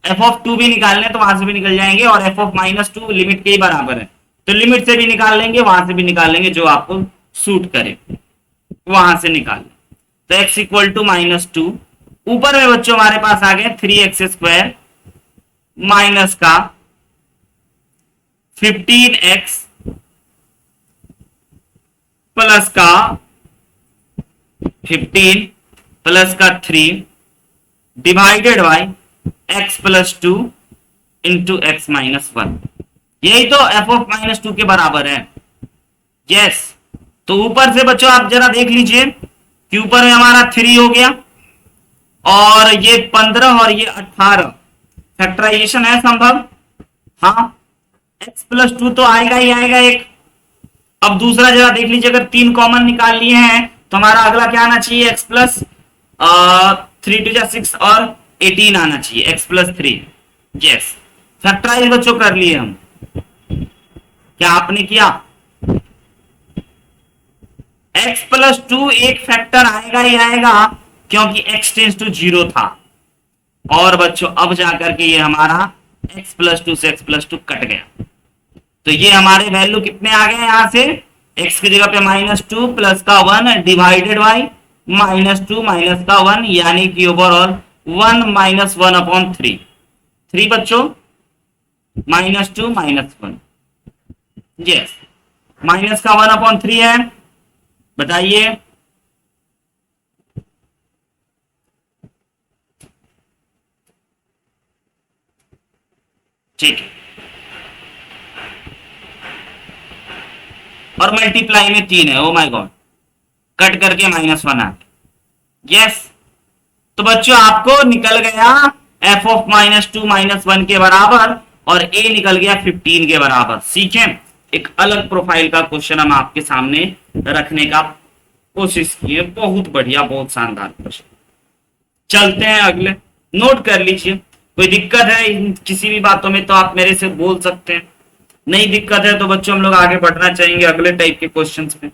f(2) भी निकालने हैं तो वहां से भी निकल जाएंगे, और f(-2) लिमिट के ही बराबर है, तो लिमिट से भी निकाल लेंगे, वहां से भी निकाल लेंगे, जो आपको सूट करे वहां से निकाल लें। तो x = -2, ऊपर में बच्चों हमारे पास आ गए 3x² माइनस का 15x प्लस का 15 प्लस का 3 डिवाइडेड बाय x + 2 × x - 1। यही तो एफ ऑफ माइनस टू के बराबर है। यस, तो ऊपर से बच्चों आप जरा देख लीजिए कि ऊपर में हमारा 3 हो गया और ये 15 और ये 18, फैक्टराइजेशन है संभव। हाँ, x प्लस टू तो आएगा ही आएगा एक। अब दूसरा जरा देख लीजिए, अगर 3 कॉमन निकाल लिए हैं तो हमारा अगला क्या आना चाहिए, x प्लस 3 2 6 और 18 आना चाहिए, x प्लस 3। यस, फैक्टराइज बच्चों कर लिए हम। क्या आपने किया? x प्लस 2 एक फैक्टर आएगा ही आएगा क्योंकि x टेंस टू 0 था। और बच्चों अब जाकर के ये हमारा x प्लस 2 से x प्लस 2 कट गया, तो ये हमारे वैल्यू कितने आ गए यहां से, x की जगह पे -2 प्लस का 1 डिवाइडेड बाई -2 माइनस का 1, यानी कि ओवरऑल 1 माइनस 1 अपॉन 3। 3 बच्चों -2 -1, यस, माइनस का 1 अपॉन 3 है। बताइए, ठीक है, और मल्टीप्लाई में 3 है। ओ माय गॉड, कट करके -1 आ। यस, तो बच्चों आपको निकल गया f ऑफ -2 -1 के बराबर और a निकल गया 15 के बराबर। सीखें, एक अलग प्रोफाइल का क्वेश्चन हम आपके सामने रखने का कोशिश किए। बहुत बढ़िया, बहुत शानदार क्वेश्चन। चलते हैं अगले, नोट कर लीजिए। कोई दिक्कत है किसी भी बातों में तो आप मेरे से बोल सकते हैं, नहीं दिक्कत है तो बच्चों हम लोग आगे बढ़ना चाहेंगे, अगले टाइप के क्वेश्चंस में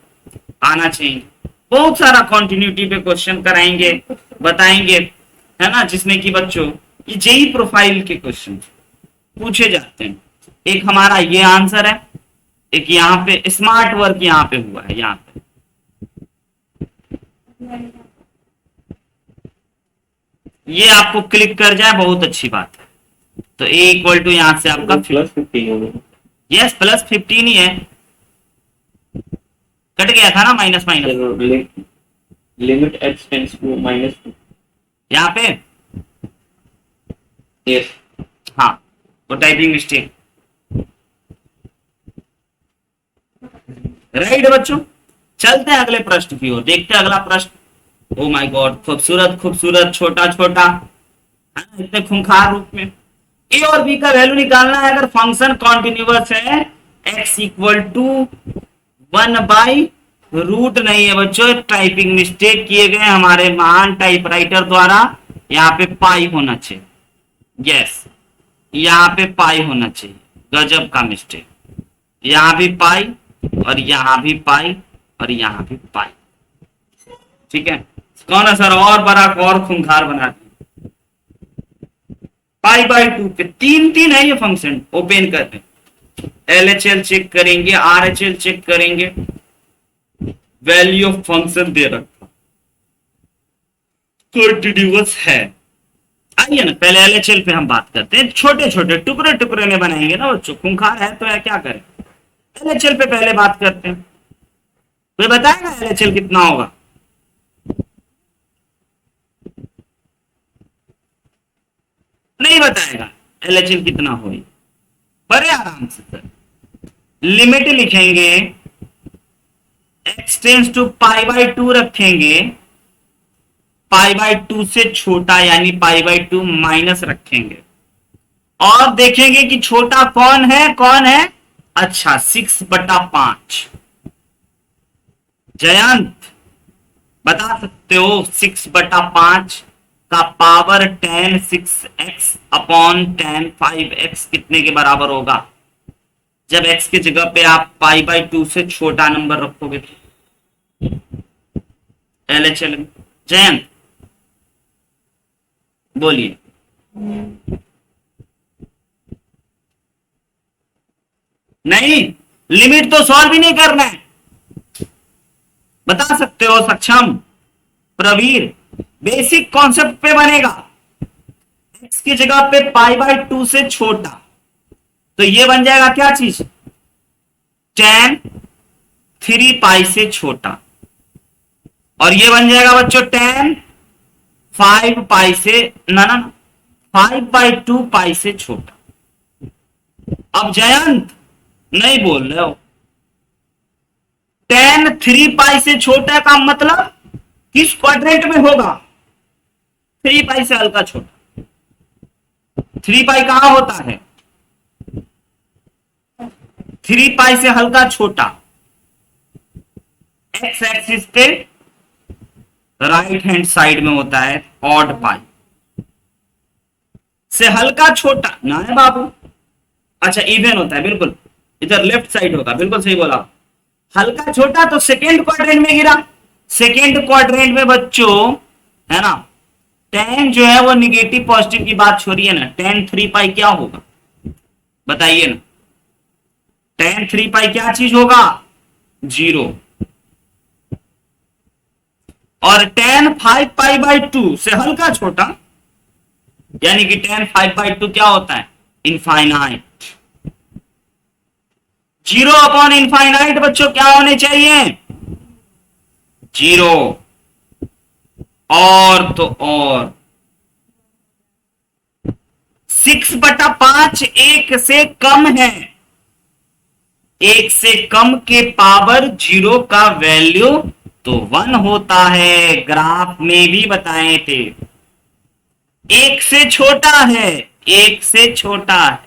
आना चाहिए। बहुत सारा कंटिन्यूटी पे क्वेश्चन कराएंगे, बताएंगे, है ना, जिसमें कि बच्चों ये जेई प्रोफाइल के क्वेश्चन पूछे जाते हैं। एक हमारा ये आंसर है, एक यहाँ पे स्मार्ट वर्क यहाँ पे हुआ है, यहाँ पे ये आपको क्लिक कर जाए बहुत अच्छी बात है। तो a इक्वल टू यहाँ से आपका +15, यस +15 ही है, कट गया था ना minus minus, limit x tends to -2 यहाँ पे। यस, हाँ, वो टाइपिंग मिस्टेक, राइट बच्चों। चलते हैं अगले प्रश्न की ओर, देखते हैं अगला प्रश्न। ओ माय गॉड, खूबसूरत खूबसूरत, छोटा छोटा, है ना, इतने खूंखार रूप में। ए और बी का वैल्यू निकालना है अगर फंक्शन कॉन्टिन्यूअस है, x इक्वल टू 1/√, नहीं है बच्चों, टाइपिंग मिस्टेक किए गए हमारे महान टाइपराइटर द्वारा। यहाँ पे पाई होना चाहिए, यस, यहाँ पे पाई होना चाहिए, गजब का मिस्टेक। यहाँ भी पाई और यहाँ भी पाई और यहाँ भी पाई, ठीक है। कौन सर और बड़ा और खूंखार बना दिया, π/2 पे 3 है ये फंक्शन। ओपन करते, LHL चेक करेंगे, RHL चेक करेंगे, वैल्यू ऑफ फंक्शन दे रखा, कंटीन्यूअस है। आइए ना, पहले LHL पे हम बात करते हैं, छोटे छोटे टुकड़े टुकड़े में बनाएंगे ना बच्चों, खूंखार है तो है, क्या करें। LHL पे पहले बात करते हैं, कोई बताएगा LHL कितना होगा? नहीं बताएगा LHL कितना होगी, बड़े आराम से सर लिमिट लिखेंगे, x टेंस टू π/2 रखेंगे, π/2 से छोटा यानी π/2 माइनस रखेंगे, और देखेंगे कि छोटा कौन है, कौन है, अच्छा 6/5। जयंत बता सकते हो 6/5 का पावर 10 6x अपॉन 10 5x कितने के बराबर होगा? जब x की जगह पे आप π/2 से छोटा नंबर रखोगे तो LHL। जयंत बोलिए। नहीं, लिमिट तो सॉल्व ही नहीं करना है, बता सकते हो सक्षम प्रवीर, बेसिक कॉन्सेप्ट पे बनेगा। x की जगह पे π/2 से छोटा, तो ये बन जाएगा क्या चीज, tan 3π से छोटा, और ये बन जाएगा बच्चों tan 5π से ना 5/2π से छोटा। अब जयंत नहीं बोल रहे हो। tan 3 पाई से छोटा का मतलब किस क्वाड्रेंट में होगा? 3 पाई से हल्का छोटा। 3 पाई कहां होता है? 3 पाई से हल्का छोटा एक्स एक्सिस पे राइट हैंड साइड में होता है। ऑड पाई से हल्का छोटा ना है बाबू। अच्छा इवन होता है, बिल्कुल इधर लेफ्ट साइड होगा, बिल्कुल सही बोला। हल्का छोटा तो सेकेंड क्वाड्रेंट में गिरा। सेकेंड क्वाड्रेंट में बच्चों है ना, tan जो है वो निगेटिव पॉजिटिव की बात छोड़िए ना, tan 3 पाई क्या होगा बताइए ना। tan 3 पाई क्या चीज होगा? 0। और tan 5 पाई बाई 2 से हल्का छोटा, यानी कि tan 5 बाई 2 क्या होता है? इनफाइनाइट। 0 अपॉन इनफाइनाइट बच्चों क्या होने चाहिए? 0। और तो और 6/5 1 से कम है। 1 से कम के पावर 0 का वैल्यू तो 1 होता है। ग्राफ में भी बताए थे। 1 से छोटा है, 1 से छोटा है,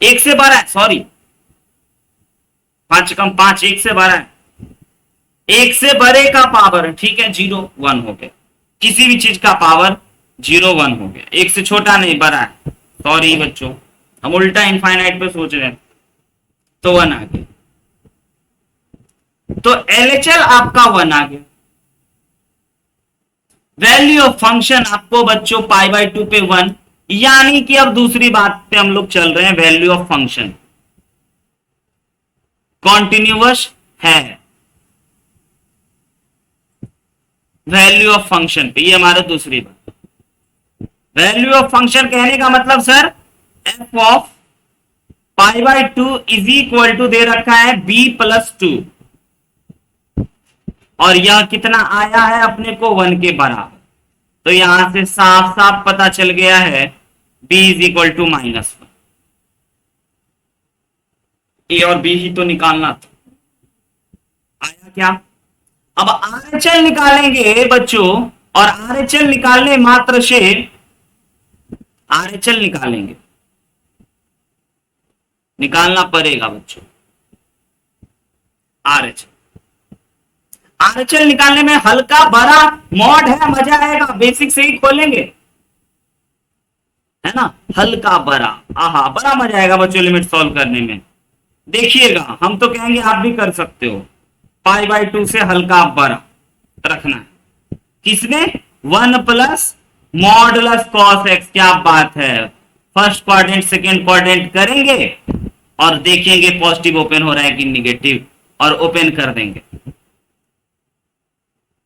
1 से 12 सॉरी 5 कम 5 1 से 12 है। 1 से बड़े का पावर ठीक है 0 1 हो गया। किसी भी चीज का पावर 0 1 हो गया। 1 से छोटा नहीं बड़ा है, सॉरी बच्चों हम उल्टा इनफाइनाइट पे सोच रहे हैं तो 1 आ गया। तो LHL आपका 1 आ गया। वैल्यू ऑफ फंक्शन आपको बच्चों पाई बाई 2 पे 1, यानी कि अब दूसरी बात पे हम लोग चल रहे हैं। वैल्यू ऑफ फंक्शन कॉन्टिन्यूअस है। वैल्यू ऑफ फंक्शन पे ये हमारा दूसरी बात। वैल्यू ऑफ फंक्शन कहने का मतलब sir f of pi by 2 is equal to दे रखा है b प्लस 2, और यह कितना आया है अपने को 1 के बराबर। तो यहां से साफ साफ पता चल गया है b इज इक्वल टू -1। ए और बी ही तो निकालना था, आया क्या? अब RHL निकालेंगे बच्चों, और RHL निकालने मात्र से RHL निकालना पड़ेगा बच्चों। RHL निकालने में हल्का बड़ा मॉड है, मजा आएगा। बेसिक से ही खोलेंगे है ना, हल्का बड़ा, आहा बड़ा मजा आएगा बच्चों लिमिट सॉल्व करने में। देखिएगा हम तो कहेंगे आप भी कर सकते हो। पाई बाई 2 से हल्का बड़ा रखना है किसमें? 1 प्लस मॉडुलस कॉस एक्स। क्या बात है, फर्स्ट क्वाड्रेंट सेकेंड क्वाड्रेंट करेंगे और देखेंगे पॉजिटिव ओपन हो रहा है कि निगेटिव, और ओपन कर देंगे।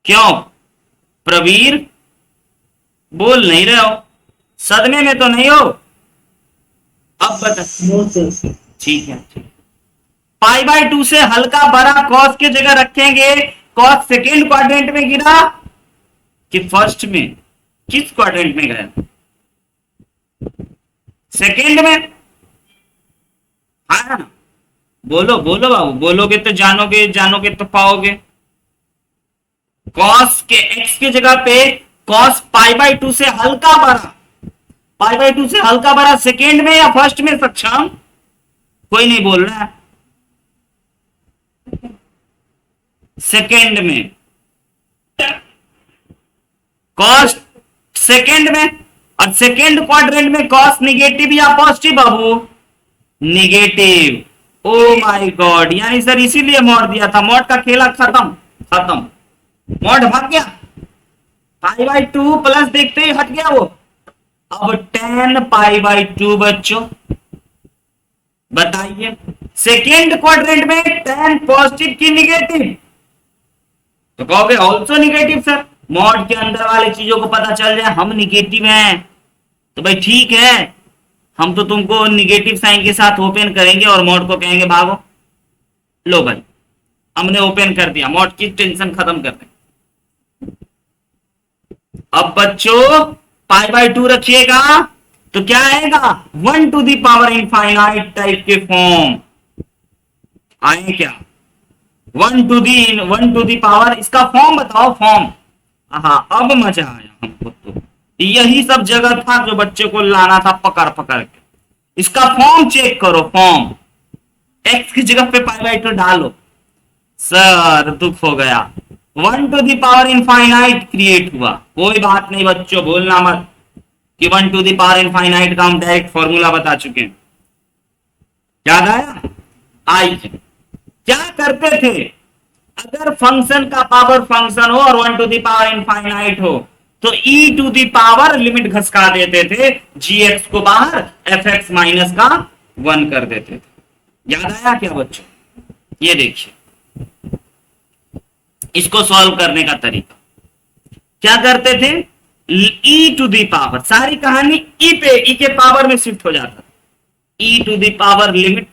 क्यों प्रवीर बोल नहीं रहे हो? सदमे में तो नहीं हो? अब बता। ठीक है ठीक। पाई बाई 2 से हल्का बड़ा कॉस की जगह रखेंगे। कॉस सेकेंड क्वाड्रेंट में गिरा कि फर्स्ट में? किस क्वाड्रेंट में गया? सेकेंड में। हाँ ना, बोलो बोलो बाबू, बोलोगे तो जानोगे, जानोगे तो पाओगे। कॉस के एक्स की जगह पे कॉस पाई बाई 2 से हल्का बड़ा, पाई बाई 2 से हल्का बड़ा सेकेंड में या फर्स्ट में? सक्षम कोई नहीं बोल रहा है। सेकेंड में। कॉस सेकेंड में, और सेकेंड क्वाड्रेंट में कॉस निगेटिव या positive Babu? Negative. Oh my God, यानी सर इसीलिए मॉड दिया था। मॉड का खेला खत्म खत्म, मॉड भाग गया। पाई बाई 2 प्लस देखते ही हट गया वो। अब tan पाई बाई 2 बच्चों बताइए, सेकेंड क्वाड्रेंट में tan पॉजिटिव की निगेटिव? तो कहोगे ऑल्सो निगेटिव सर। मॉड के अंदर वाले चीजों को पता चल जाए हम निगेटिव हैं तो भाई ठीक है, हम तो तुमको निगेटिव साइन के साथ ओपन करेंगे और मॉड को कहेंगे भागो। लो भाई हमने ओपन कर दिया, मॉड की टेंशन खत्म कर दें। अब बच्चों पाई बाई 2 रखिएगा तो क्या आएगा 1 to the power infinite type के फॉर्म आए क्या 1 टू दी पावर इसका फॉर्म बताओ फॉर्म। हाँ अब मजा आया हमको तो यही सब जगह था जो बच्चे को लाना था पकड़ पकड़ के। इसका फॉर्म चेक करो फॉर्म एक्स की जगह पे पाई बाई 2 डालो। सर दुख हो गया 1 to the power infinite create हुआ। कोई बात नहीं बच्चों भूलना मत कि 1 टू दी पावर इनफाइनाइट का हम डायरेक्ट फॉर्मूला बता चुके हैं। याद आया आई क्या करते थे अगर फंक्शन का पावर फंक्शन हो और 1 टू दी पावर इनफाइनाइट हो तो e to the power limit घसका देते थे gx को बाहर fx माइनस का 1 कर देते थे। याद आया क्या बच्चों? ये देखिए इसको सॉल्व करने का तरीका क्या करते थे e टू दी पावर सारी कहानी e पे e के पावर में शिफ्ट हो जाता e to the power limit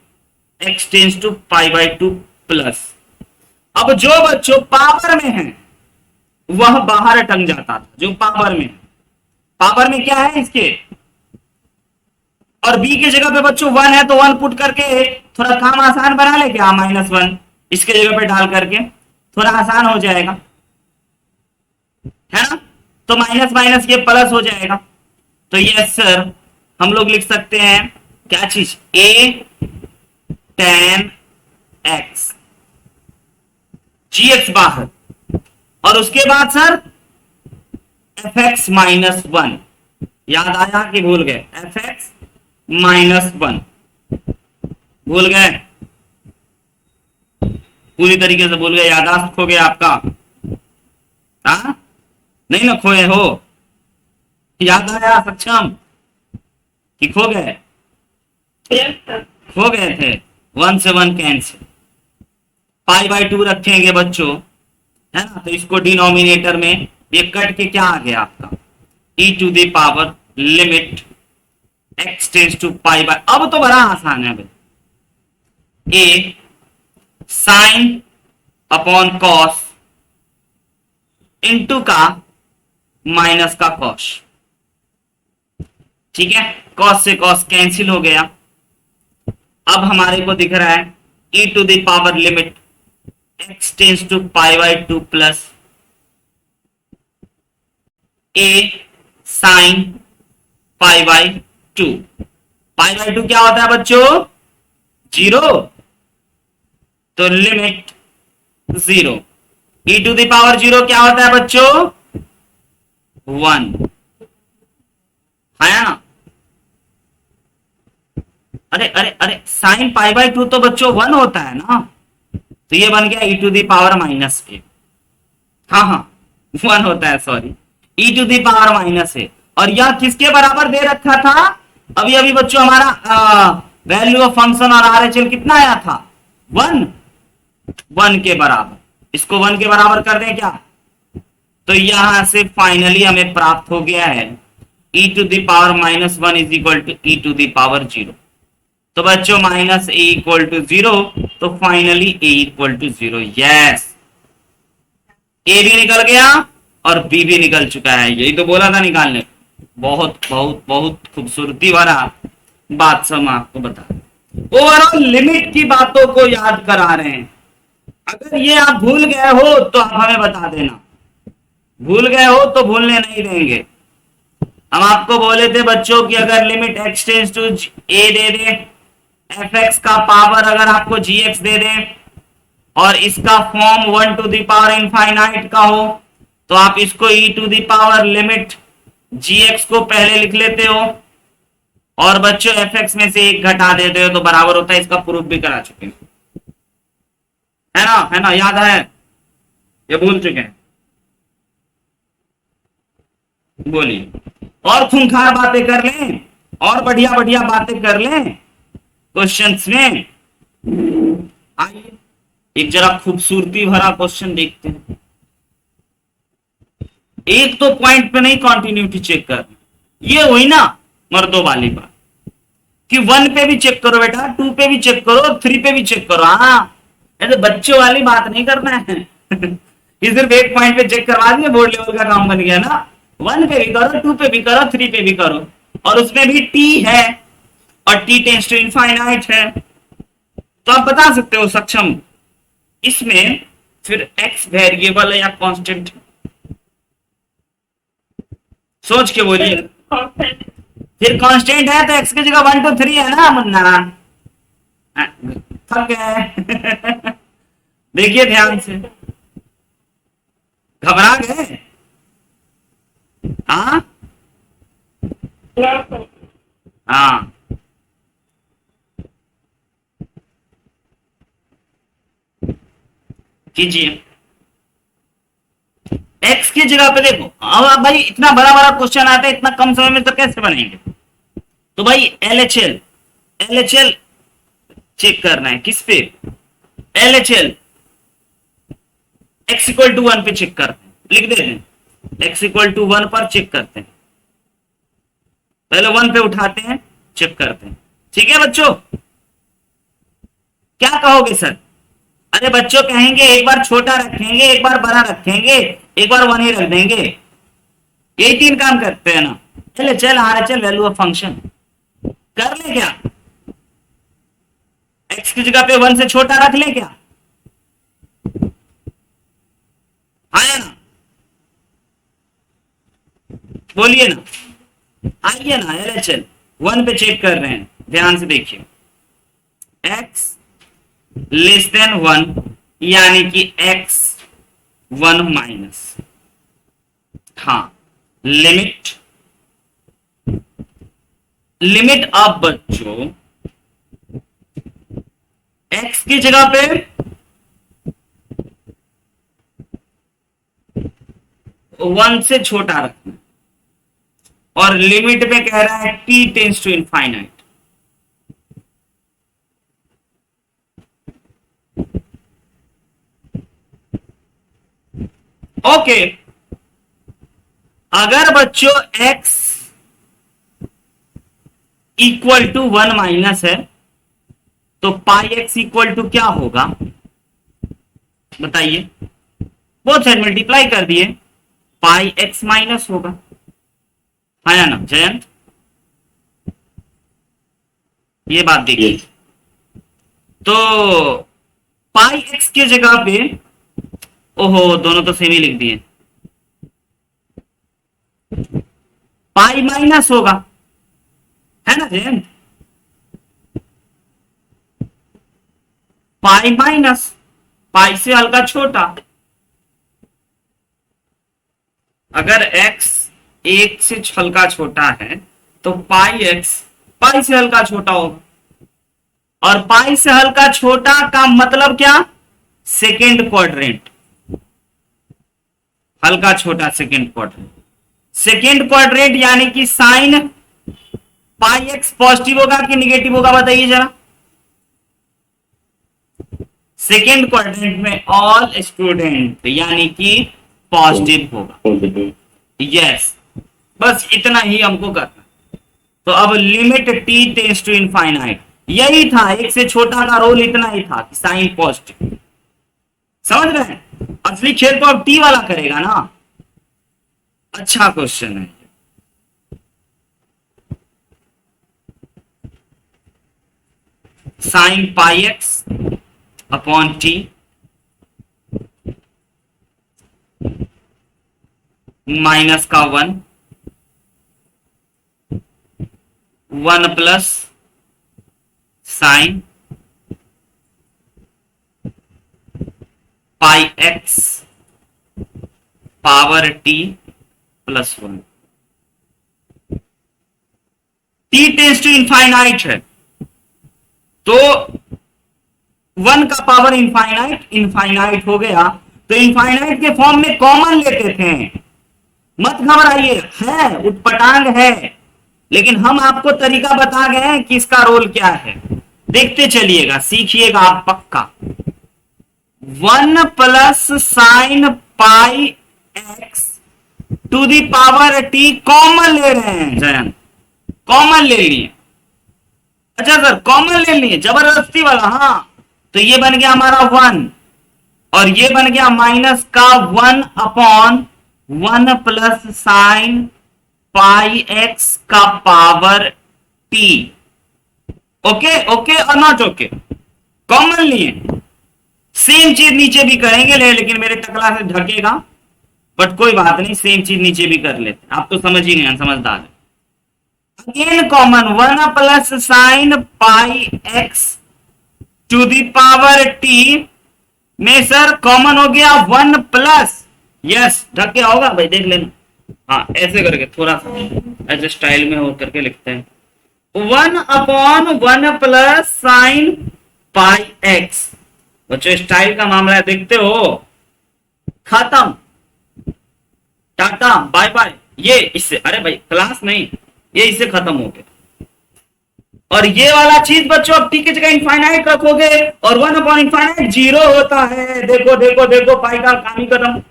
x tends to pi by 2 plus. अब जो बच्चों पावर में है वह बाहर टंग जाता था जो पावर में क्या है इसके और b की जगह पे बच्चों 1 है तो 1 पुट करके थोड़ा काम आसान बना ले क्या -1 इसके जगह पे डाल करके थोड़ा आसान हो जाएगा है ना। तो माइनस माइनस ये प्लस हो जाएगा। तो यस सर हम लोग लिख सकते हैं क्या चीज a tan x gx बाहर और उसके बाद सर fx -1 याद आया कि भूल गए fx -1 भूल गए पूरी तरीके से भूल गए यादाश्त खो गया आपका। हाँ नहीं ना खोए हो याद आया सक्षम कि खो गए खो गए थे 1 से 1 कैंसिल पाई बाई 2 रखेंगे बच्चों है ना। तो इसको डिनोमिनेटर में ये कट के क्या आ गया आपका e to the power limit x tends to pi by. अब तो बड़ा आसान है भाई a sine upon cos into का माइनस का कॉस। ठीक है कॉस से कॉस कैंसिल हो गया। अब हमारे को दिख रहा है e to the power limit x tends to pi by 2 plus a sine pi by 2। Pi by 2 क्या होता है बच्चों 0 तो limit 0 e to the power 0 क्या होता है बच्चों 1 है ना। अरे अरे अरे साइन पाई बाई 2 तो बच्चों 1 होता है ना। तो ये बन गया e to the power -a। हाँ हाँ 1 होता है sorry e to the power -a। और यह किसके बराबर दे रखा था अभी अभी बच्चों हमारा वैल्यू ऑफ फंक्शन और RHL कितना आया था 1 के बराबर। इसको 1 के बराबर कर दें क्या। तो यहां से फाइनली हमें प्राप्त हो गया है e to the power -1 is equal to e to the power 0। तो बच्चों -a इक्वल टू 0 तो finally a equal to 0। Yes a भी निकल गया और b भी निकल चुका है। यही तो बोला था निकालने। बहुत बहुत बहुत खूबसूरती भरा बात सब आपको बता ओवरऑल लिमिट की बातों को याद करा रहे हैं। अगर ये आप भूल गए हो तो आप हमें बता देना। भूल गए हो तो भूलने नहीं देंगे। हम आपको बोले थे बच्चों कि अगर limit x tends to a दे दे fx का पावर अगर आपको gx दे दे और इसका form 1 to the power infinite का हो तो आप इसको e to the power limit gx को पहले लिख लेते हो और बच्चों fx में से 1 घटा देते हो तो बराबर होता है। इसका प्रूफ भी करा चुके हैं है ना याद है ये भूल चुके हैं। बोलिए और खूंखार बातें कर लें और बढ़िया बढ़िया बातें कर लें क्वेश्चंस में। आइए एक जरा खूबसूरती भरा क्वेश्चन देखते हैं। एक तो पॉइंट पे नहीं कंटिन्यूटी चेक कर ये हुई ना मर्दों वाली बात कि 1 पे भी चेक करो बेटा 2 पे भी चेक करो 3 पे भी चेक करो। हाँ ऐसे बच्चों वाली बात नहीं करना है ये सिर्फ एक पॉइंट पे चेक करवा दिए बोर्ड लेवल का काम बन गया ना। 1 पे भी करो 2 पे भी करो 3 पे भी करो और उसमें भी t है और t टेंस टू इनफाइनाइट है, तो आप बता सकते हो सक्षम इसमें फिर x वेरिएबल है या कांस्टेंट? सोच के बोलिए। constant, फिर कांस्टेंट है तो x की जगह 1 2 3 है ना मुन्ना? थक गए। देखिए ध्यान से, घबरा गए? हाँ yes, हाँ, कीजिए। x की जगह पे देखो, अब भाई इतना बड़ा बड़ा क्वेश्चन आता है इतना कम समय में तो कैसे बनेंगे? तो भाई LHL चेक करना है किस पे? LHL x इक्वल टू 1 पे चेक करते हैं, लिख देते हैं x इक्वल टू 1 पर चेक करते हैं, पहले 1 पे उठाते हैं, चेक करते हैं। ठीक है बच्चों, क्या कहोगे सर? अरे बच्चों कहेंगे एक बार छोटा रखेंगे, एक बार बड़ा रखेंगे, एक बार 1 ही रख देंगे, यही 3 काम करते हैं ना। LHL RHL value of function कर ले क्या? x की जगह पे 1 से छोटा रख ले क्या? आया ना? बोलिए ना, आइए ना। LHL 1 पे चेक कर रहे हैं, ध्यान से देखिए। x लेस देन 1 यानी कि x 1 माइनस, हाँ, लिमिट अब बच्चों x की जगह पे 1 से छोटा रखना और लिमिट में कह रहा है t tends to infinite. Okay, अगर बच्चों x इक्वल टू 1 माइनस है तो पाई x इक्वल टू क्या होगा बताइए? बोथ साइड मल्टीप्लाई कर दिए, पाई x माइनस होगा, आया ना जयंत? ये बात देखिए। तो पाई x की जगह पे, ओहो दोनों तो सेम ही लिख दिए, पाई माइनस होगा, है ना जयंत? पाई माइनस, पाई से हल्का छोटा। अगर x 1 से हल्का छोटा है तो पाई x पाई से हल्का छोटा होगा, और पाई से हल्का छोटा का मतलब क्या? सेकेंड क्वाड्रेंट, हल्का छोटा सेकेंड क्वाड्रेंट। सेकेंड क्वाड्रेंट यानी कि साइन पाई एक्स पॉजिटिव होगा कि निगेटिव होगा बताइए जरा? सेकेंड क्वाड्रेंट में ऑल स्टूडेंट यानी कि पॉजिटिव होगा। यस, बस इतना ही हमको करना। तो अब limit t tends to infinite, यही था, एक से छोटा का रोल इतना ही था, साइन पॉजिटिव। समझ रहे हैं? असली खेल तो अब t वाला करेगा ना। अच्छा क्वेश्चन है। Sine pi x upon t minus का 1 plus sine pi x power t plus 1। T tends to infinite है तो 1 का पावर इनफाइनाइट हो गया, तो इनफाइनाइट के फॉर्म में कॉमन लेते थे। मत घबराइए, है उटपटांग है, लेकिन हम आपको तरीका बता गए हैं कि इसका रोल क्या है। देखते चलिएगा, सीखिएगा आप पक्का। 1 plus sine pi x to the power t common ले रहे हैं जयंत, कॉमन ले लिए। अच्छा सर कॉमन ले लिए, जबरदस्ती वाला? हाँ, तो ये बन गया हमारा 1 और ये बन गया माइनस का 1 upon 1 plus sine pi x का पावर टी। ओके ओके और नॉट ओके, कॉमन लिए सेम चीज नीचे भी करेंगे लेकिन मेरे टकला से ढकेगा, बट कोई बात नहीं, सेम चीज नीचे भी कर लेते, आप तो समझ ही गए, समझदार है। Again common, 1 plus sine pi x to the power t में सर कॉमन हो गया 1 प्लस, यस ढक के होगा भाई, देख लेना। हाँ ऐसे करके थोड़ा सा ऐसे स्टाइल में हो करके लिखते हैं, 1/1 प्लस साइन पाई एक्स। बच्चों स्टाइल का मामला है, देखते हो, खत्म, टाटा बाय बाय। ये इससे, अरे भाई क्लास नहीं, ये इससे खत्म हो गया। और ये वाला चीज बच्चों अब टी की जगह इनफाइनाइट रखोगे और 1/इनफाइनाइट 0 होता है। देखो देखो देखो, पाई का काम ही खत्म।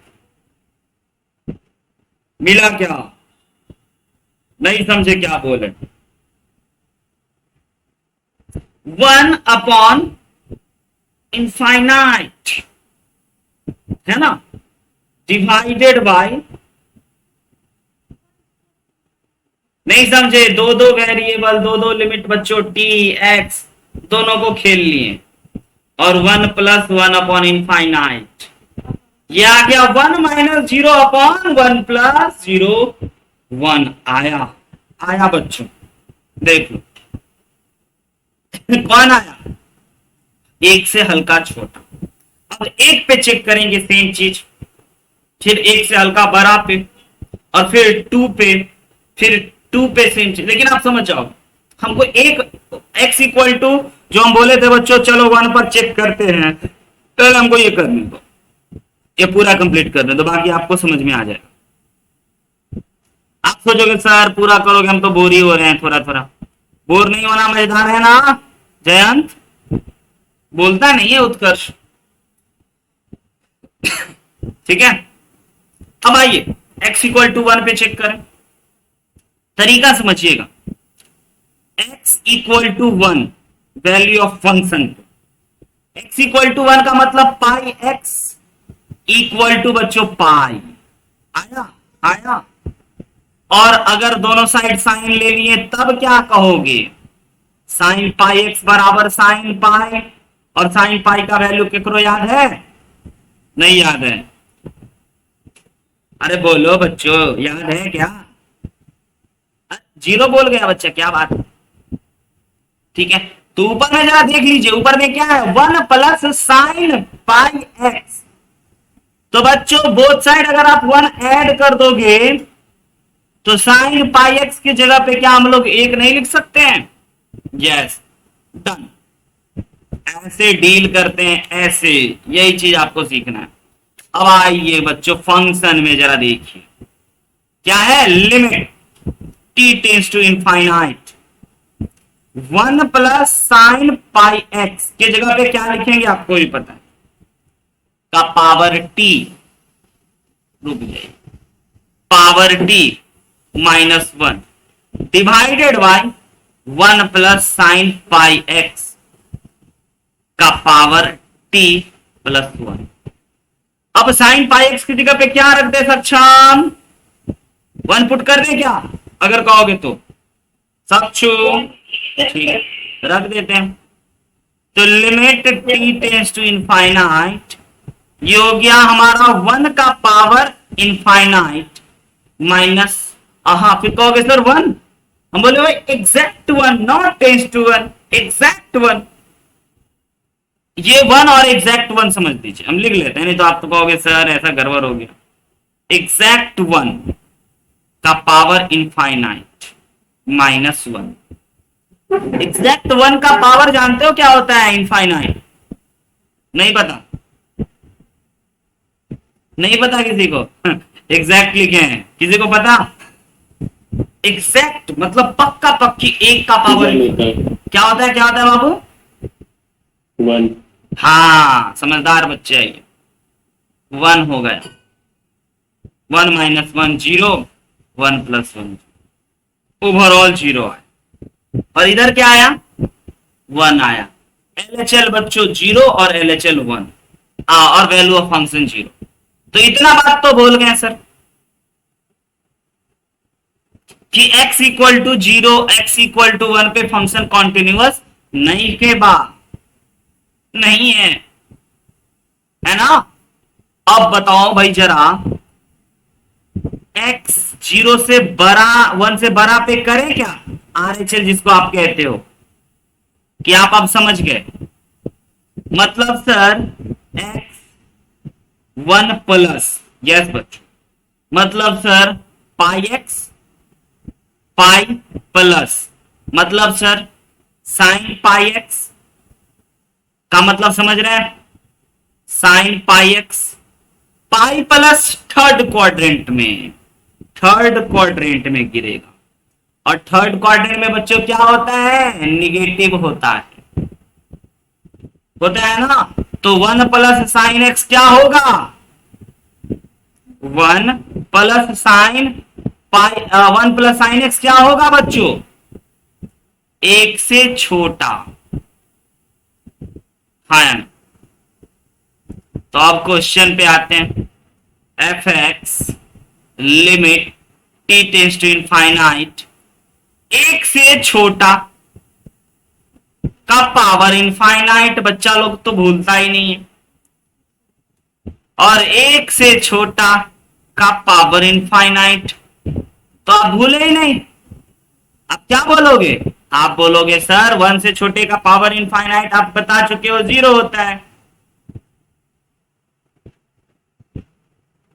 मिला क्या? नहीं समझे क्या बोले? 1/इनफाइनाइट है ना, डिवाइडेड बाय, नहीं समझे, दो दो वेरिएबल, दो दो लिमिट बच्चों, टी एक्स दोनों को खेल लिए, और 1 प्लस 1/इनफाइनाइट, ये आ गया 1 माइनस 0/1 प्लस 0 1 आया, आया बच्चों, देख लो कौन आया, एक से हल्का छोटा। अब एक पे चेक करेंगे सेम चीज, फिर एक से हल्का बड़ा पे, और फिर 2 पे, फिर 2 पे सेम चीज। लेकिन आप समझ जाओ, हमको एक x इक्वल टू जो हम बोले थे बच्चों, चलो 1 पर चेक करते हैं, पहले हमको ये करने दो, ये पूरा कंप्लीट करने दो, बाकी आपको समझ में आ जाएगा। आप सोचोगे सर पूरा करोगे, हम तो बोर ही हो रहे हैं, थोड़ा थोड़ा बोर नहीं होना मजेदार है ना। जयंत बोलता नहीं है उत्कर्ष, ठीक है। अब आइए x इक्वल टू 1 पे चेक करें, तरीका समझिएगा। x equal to 1 value of function, x equal to 1 का मतलब पाई x इक्वल टू बच्चों पाई, आया आया। और अगर दोनों साइड साइन ले लिए तब क्या कहोगे, साइन पाई एक्स बराबर साइन पाई, और साइन पाई का वैल्यू केकरो याद है? नहीं याद है? अरे बोलो बच्चों, याद है क्या? 0 बोल गया बच्चा, क्या बात है, ठीक है। तो ऊपर में जरा देख लीजिए, ऊपर में क्या है, 1 प्लस साइन पाई एक्स। तो बच्चों बोथ साइड अगर आप 1 ऐड कर दोगे तो साइन पाई एक्स की जगह पे क्या हम लोग 1 नहीं लिख सकते हैं? Yes, done. ऐसे डील करते हैं, ऐसे, यही चीज आपको सीखना है। अब आइए बच्चों फंक्शन में जरा देखिए, क्या है, limit t tends to infinite, 1 plus sine pi x के जगह पे क्या लिखेंगे आपको भी पता है, का पावर t, रुक जाइए, power t -1 divided by 1 plus sine pi x का पावर t +1। अब साइन पाई एक्स की जगह पे क्या रख दे सक्षम, 1 पुट कर दे क्या, अगर कहोगे तो सक्षु, ठीक है रख देते हैं। तो limit t tends to infinite, ये हो गया हमारा 1 का पावर इनफाइनाइट माइनस, फिर कहोगे सर 1, हम बोले भाई exact 1, not tends to 1, exact 1। ये 1 और एग्जैक्ट 1 समझ लीजिए, हम लिख लेते हैं, नहीं तो आप तो कहोगे सर ऐसा गड़बड़ हो गया। एग्जैक्ट 1 का पावर इनफाइनाइट -1, एग्जैक्ट 1 का पावर जानते हो क्या होता है इनफाइनाइट? नहीं पता? नहीं पता किसी को? एग्जैक्ट लिखे हैं, किसी को पता? एग्जैक्ट मतलब पक्का पक्की, 1 का पावर क्या होता है, क्या होता है बाबू? 1। हाँ समझदार बच्चे है ये, 1 हो गया, 1 - 1 0, 1 + 1 ओवरऑल 0 आया। और इधर क्या आया, 1 आया। LHL बच्चों 0 और LHL 1, और वैल्यू ऑफ फंक्शन 0। तो इतना बात तो बोल गए सर, कि x equal to 0, x equal to 1 पे फंक्शन कॉन्टिन्यूअस नहीं के बा, नहीं है ना। अब बताओ भाई जरा, x 0 से बड़ा 1 से बड़ा पे करे क्या, RHL जिसको आप कहते हो, कि आप अब समझ गए। मतलब सर x 1 प्लस, यस बच्चों, मतलब सर पाई x पाई प्लस, मतलब सर साइन पाई x का मतलब समझ रहे हैं, sine pi x, pi plus third quadrant में, थर्ड क्वाड्रेंट में गिरेगा। और थर्ड क्वाड्रेंट में बच्चों क्या होता है, निगेटिव होता है ना। तो 1 प्लस साइन एक्स क्या होगा, 1 प्लस साइन पाई 1 प्लस साइन एक्स क्या होगा बच्चों, 1 से छोटा, हाँ। तो अब क्वेश्चन पे आते हैं, f x limit t tends to infinite, 1 से छोटा का पावर इनफाइनाइट, बच्चा लोग तो भूलता ही नहीं है, और 1 से छोटा का पावर इनफाइनाइट, तो आप भूले ही नहीं। आप क्या बोलोगे, आप बोलोगे सर 1 से छोटे का पावर इनफाइनाइट आप बता चुके हो 0 होता है,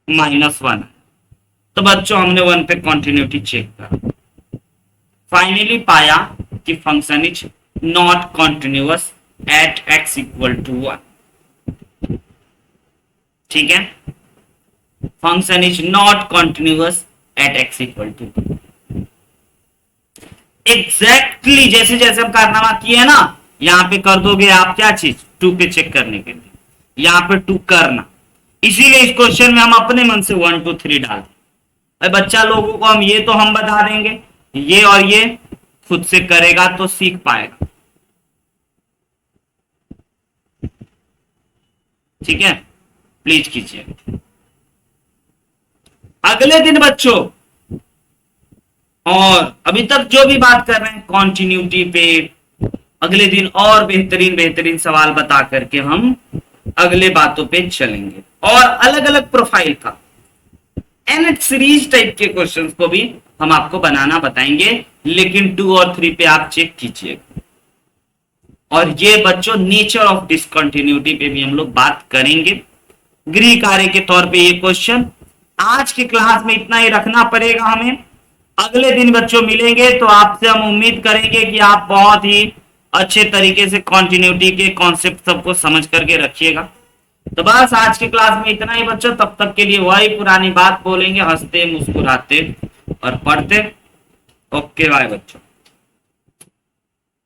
-1। तो बच्चों हमने 1 पे कॉन्टिन्यूटी चेक करा, फाइनली पाया कि function is not continuous at x equal to 1। ठीक है, function is not continuous at x equal to 2। Exactly जैसे जैसे हम कारनामा किए ना, यहां पे कर दोगे आप क्या चीज, 2 पे चेक करने के लिए, यहां पे 2 करना। इसीलिए इस क्वेश्चन में हम अपने मन से 1 2 3 डाल दें। बच्चा लोगों को हम ये तो हम बता देंगे, ये और ये खुद से करेगा तो सीख पाएगा। ठीक है, प्लीज कीजिए। अगले दिन बच्चों, और अभी तक जो भी बात कर रहे हैं कॉन्टिन्यूटी पे, अगले दिन और बेहतरीन बेहतरीन सवाल बता करके हम अगले बातों पे चलेंगे, और अलग अलग प्रोफाइल का एनएच सीरीज टाइप के क्वेश्चंस को भी हम आपको बनाना बताएंगे, लेकिन 2 और 3 पे आप चेक कीजिए। और ये बच्चों नेचर ऑफ डिसकंटिन्यूटी पे भी हम लोग बात करेंगे, गृह कार्य के तौर पे ये क्वेश्चन। आज की क्लास में इतना ही रखना पड़ेगा हमें। अगले दिन बच्चों मिलेंगे तो आपसे हम उम्मीद करेंगे कि आप बहुत ही अच्छे तरीके से कॉन्टिन्यूटी के कॉन्सेप्ट सबको समझ करके रखिएगा। तो बस आज की क्लास में इतना ही बच्चों, तब तक के लिए वही पुरानी बात बोलेंगे, हंसते मुस्कुराते और पढ़ते। ओके बाय बच्चों।